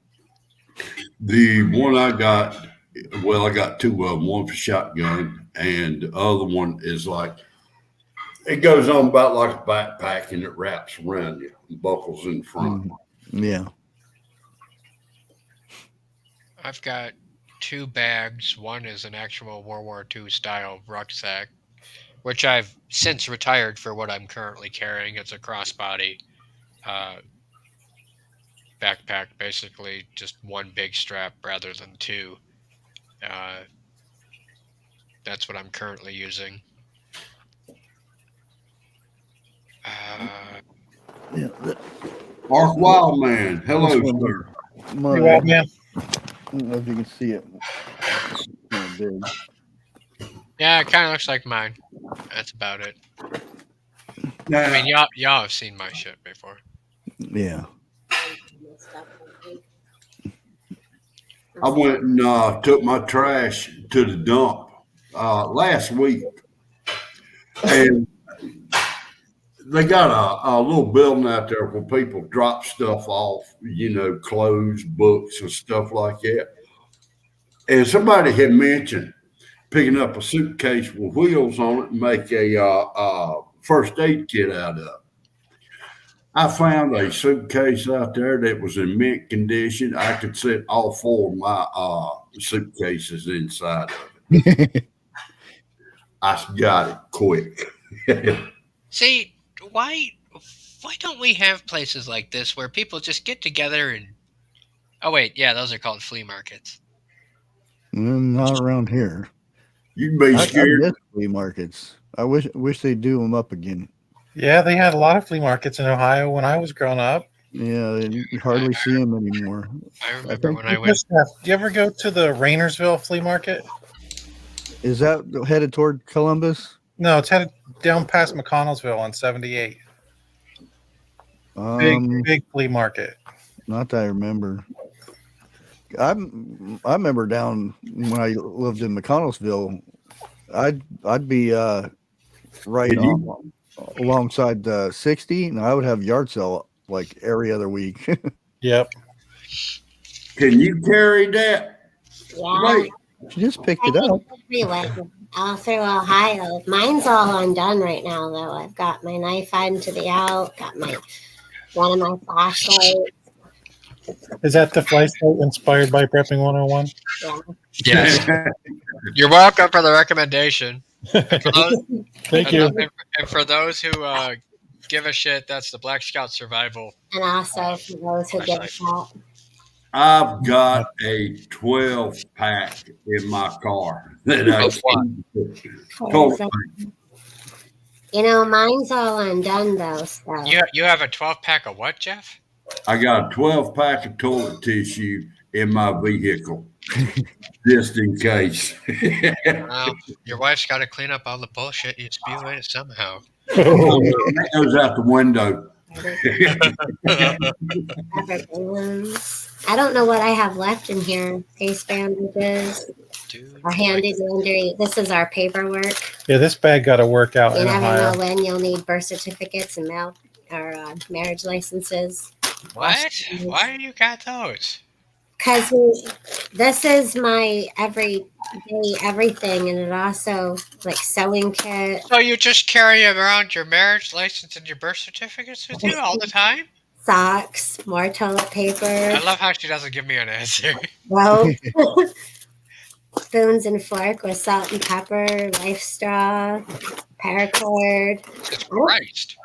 The one I got, well, I got two of them. One for shotgun, and the other one is like it goes on about like a backpack, and it wraps around you and buckles in front. Yeah. I've got two bags. One is an actual World War II style rucksack, which I've since retired for what I'm currently carrying. It's a crossbody backpack, basically just one big strap rather than two. That's what I'm currently using. Yeah. Mark Wildman, hello, sir. Well, man. I don't know if you can see it. It's big. Yeah, it kind of looks like mine. That's about it. Now, I mean, y'all have seen my shit before. Yeah. I went and took my trash to the dump last week, and they got a little building out there where people drop stuff off, clothes, books, and stuff like that. And somebody had mentioned picking up a suitcase with wheels on it and make a first aid kit out of it. I found a suitcase out there that was in mint condition. I could set all four of my suitcases inside of it. I got it quick. See, why don't we have places like this where people just get together and... Oh, wait, yeah, those are called flea markets. Not around here. You'd be scared. I miss flea markets. I wish they'd do them up again. Yeah, they had a lot of flea markets in Ohio when I was growing up. Yeah, you hardly see them anymore. I remember when I went... Do you ever go to the Rainersville flea market? Is that headed toward Columbus? No, it's headed down past McConnellsville on 78. Big flea market. Not that I remember. I remember down when I lived in McConnellsville, I'd be right alongside 60, and I would have yard sale like every other week. Yep. Can you carry that? Yeah. Right. She just picked it up. Everywhere, all through Ohio. Mine's all undone right now, though. I've got my knife into the out, got one of my flashlights. Is that the flashlight inspired by Prepping 101? Yeah. Yes. You're welcome for the recommendation. Thank you. And for those who give a shit, that's the Black Scout Survival. And also for those who give a shot. I've got a 12-pack in my car that I mine's all undone though. So you have a 12-pack of what, Jeff? I got a 12-pack of toilet tissue in my vehicle, just in case. Well, your wife's got to clean up all the bullshit you spew in it somehow. That goes out the window. I don't know what I have left in here. Face bandages, our handy dandy. This is our paperwork. Yeah, this bag got to work out You in never Ohio. know when you'll need birth certificates and marriage licenses. What? Why do you got those? Because this is my everyday everything, and it also like sewing kit. So you just carry around your marriage license and your birth certificates with you all the time? socks, more toilet paper. I love how she doesn't give me an answer. Well, spoons and fork with salt and pepper, life straw, paracord. Jesus Christ.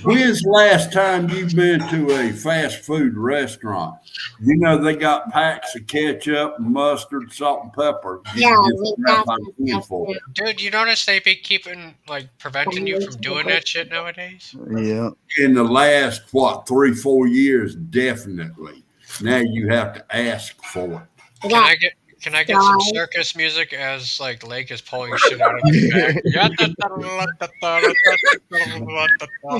When's the last time you've been to a fast food restaurant? You know, they got packs of ketchup, mustard, salt, and pepper. You Yeah, can just we grab have by some the stuff handful. too. Dude, you notice they be keeping, like, preventing you from doing that shit nowadays? Yeah. In the last, 3-4 years, definitely. Now you have to ask for it. Can I get some circus music as like Lake is pulling shit out of his bag? We've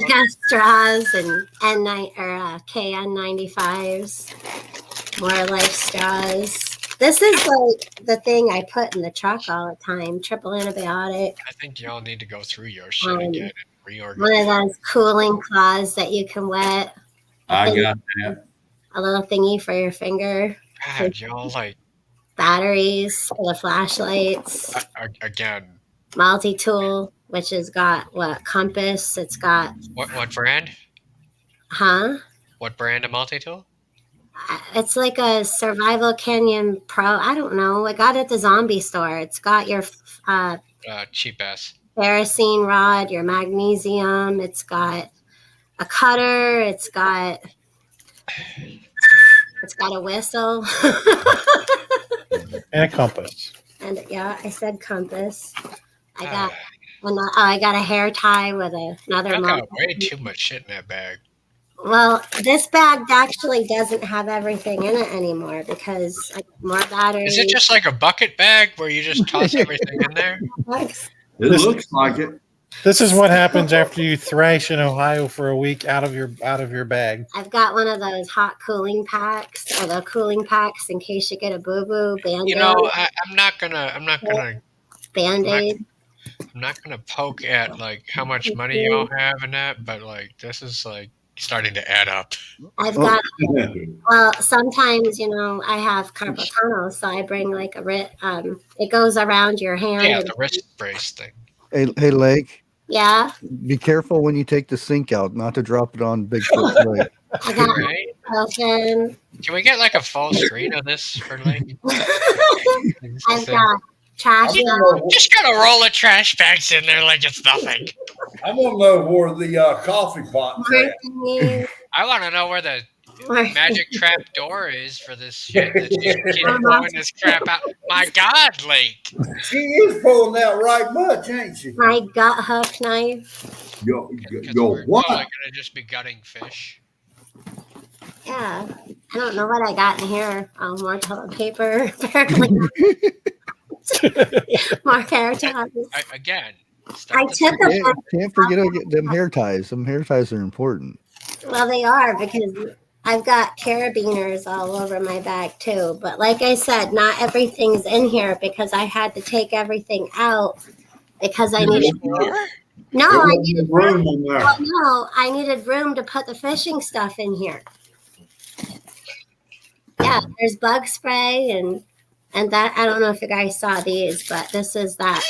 got straws and KN95s, more life straws. This is like the thing I put in the truck all the time, triple antibiotic. I think y'all need to go through your shit again and One reorganize. of those cooling cloths that you can wet. I got that. A little thingy for your finger. God, y'all like Batteries for the flashlights. Again. Multi-tool, which has got compass. It's got what brand? Huh? What brand of multi-tool? It's like a Survival Canyon Pro. I don't know. I got it at the zombie store. It's got your cheap ass kerosene rod, your magnesium. It's got a cutter. It's got a whistle. And a compass. And yeah, I said compass. I got a hair tie with another. I got way too much shit in that bag. Well, this bag actually doesn't have everything in it anymore because I got more batteries. Is it just like a bucket bag where you just toss everything in there? It looks like it. This is what happens after you thrash in Ohio for a week out of your bag. I've got one of those hot cooling packs, or the cooling packs in case you get a boo-boo Band-Aid. You know, I'm not gonna Band-Aid. I'm not gonna poke at like how much money y'all have in that, but like this is like starting to add up. I've got well, sometimes I have carpal tunnel, so I bring like a wrist. It goes around your hand. Yeah, the wrist brace thing. Hey, Lake. Yeah. Be careful when you take the sink out, not to drop it on Bigfoot's leg. I got Right? open. Can we get like a full screen of this for Lake? I've got trash. Just gotta roll the trash bags in there like it's nothing. I want to know where the coffee pot's at. I want to know where the magic trap door is for this shit that she's blowing this crap out. My God, Lake. She is pulling out right much, ain't she? My gut hook knife. Yo, We're what? probably gonna just be gutting fish. Yeah. I don't know what I got in here. More toilet paper. More hair ties. Again. I took a Can't forget to get them hair ties. Them hair ties are important. Well, they are because I've got carabiners all over my bag too. But like I said, not everything's in here because I had to take everything out because I needed I needed room in there. Well, no, I needed room to put the fishing stuff in here. Yeah, there's bug spray and that. I don't know if you guys saw these, but this is that.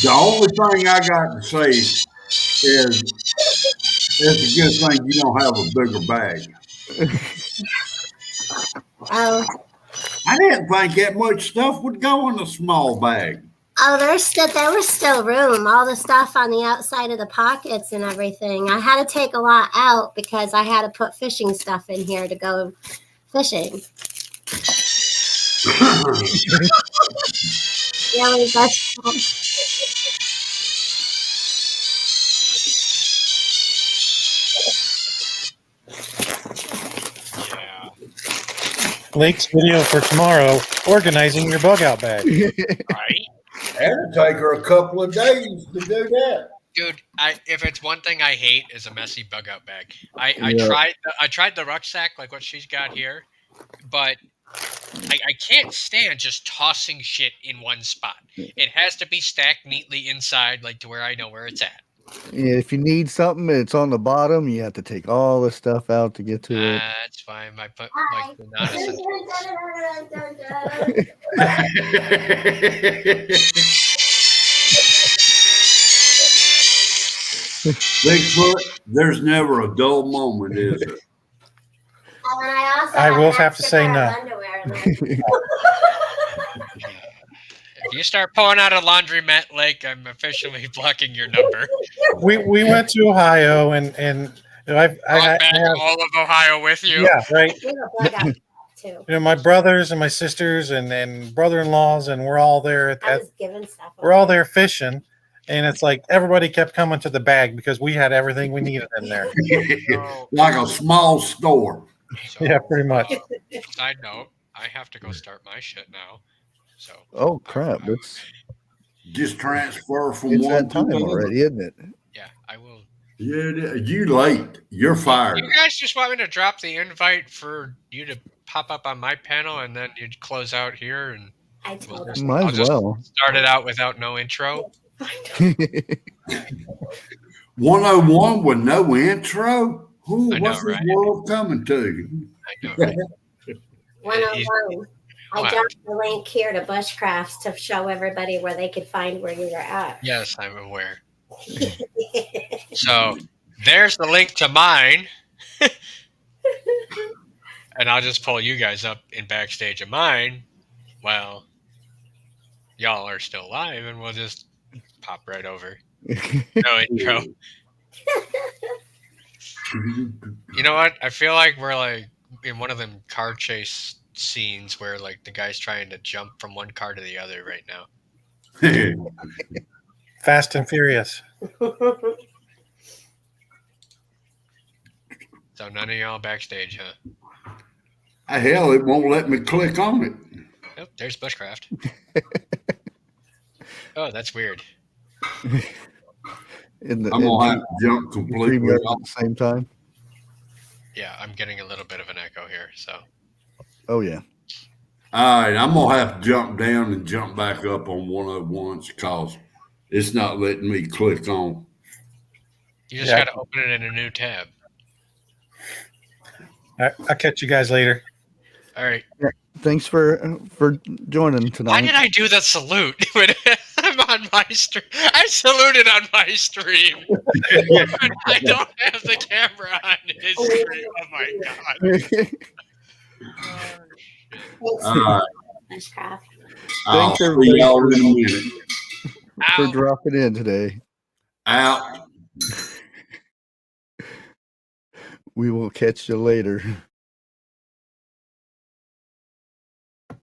The only thing I got to say is it's a good thing you don't have a bigger bag. Oh. I didn't think that much stuff would go in a small bag. Oh, there was still room. All the stuff on the outside of the pockets and everything. I had to take a lot out because I had to put fishing stuff in here to go fishing. Yeah, Lake's video for tomorrow: organizing your bug out bag. Right? It'll take her a couple of days to do that. Dude, if it's one thing I hate is a messy bug out bag. I tried the rucksack like what she's got here, but I can't stand just tossing shit in one spot. It has to be stacked neatly inside, like to where I know where it's at. If you need something, it's on the bottom. You have to take all the stuff out to get to it. That's fine. My Hi. Bigfoot, there's never a dull moment, is there? And I also I will an have to extra say pair no. of underwear in there. If you start pulling out a laundromat lake, I'm officially blocking your number. We went to Ohio and I Brought have back all of Ohio with you. yeah, right. We have a Bugout too. My brothers and my sisters and brother-in-laws, and we're all there I was giving stuff. we're all there fishing, and it's like everybody kept coming to the bag because we had everything we needed in there. Like a small store. So, Yeah, pretty much. Side note, I have to go start my shit now. So. Oh crap! It's transfer from one that time to the other. already, isn't it? Yeah, I will. Yeah, you late. You're fired. You guys just want me to drop the invite for you to pop up on my panel, and then you'd close out here, and I told just, Might I'll as just well. start it out without no intro. 101 with no intro? Who? I know, What's this right? world coming to? I know, right? 101. I What? dropped the link here to Bushcrafts to show everybody where they could find where you were at. Yes, I'm aware. So there's the link to mine. And I'll just pull you guys up in backstage of mine. Well, y'all are still live, and we'll just pop right over. No intro. You know what? I feel like we're like in one of them car chase scenes where like the guy's trying to jump from one car to the other right now. Fast and Furious. So none of y'all backstage, huh? Hell, it won't let me click on it. Oh, there's Bushcraft. Oh, that's weird. I'm I'm gonna have to jump completely at off. the same time. Yeah, I'm getting a little bit of an echo here. So Oh yeah. All right, I'm gonna have to jump down and jump back up on 101 because it's not letting me click on. you just Yeah. got to open it in a new tab. I'll catch you guys later. All right. Thanks for joining tonight. Why did I do that salute when I'm on my stream? I saluted on my stream. I don't have the camera on his stream. Oh my god. All right, Bushcraft. I'll Thanks, see everybody, y'all in a minute. for Ow. dropping in today. Out. We will catch you later.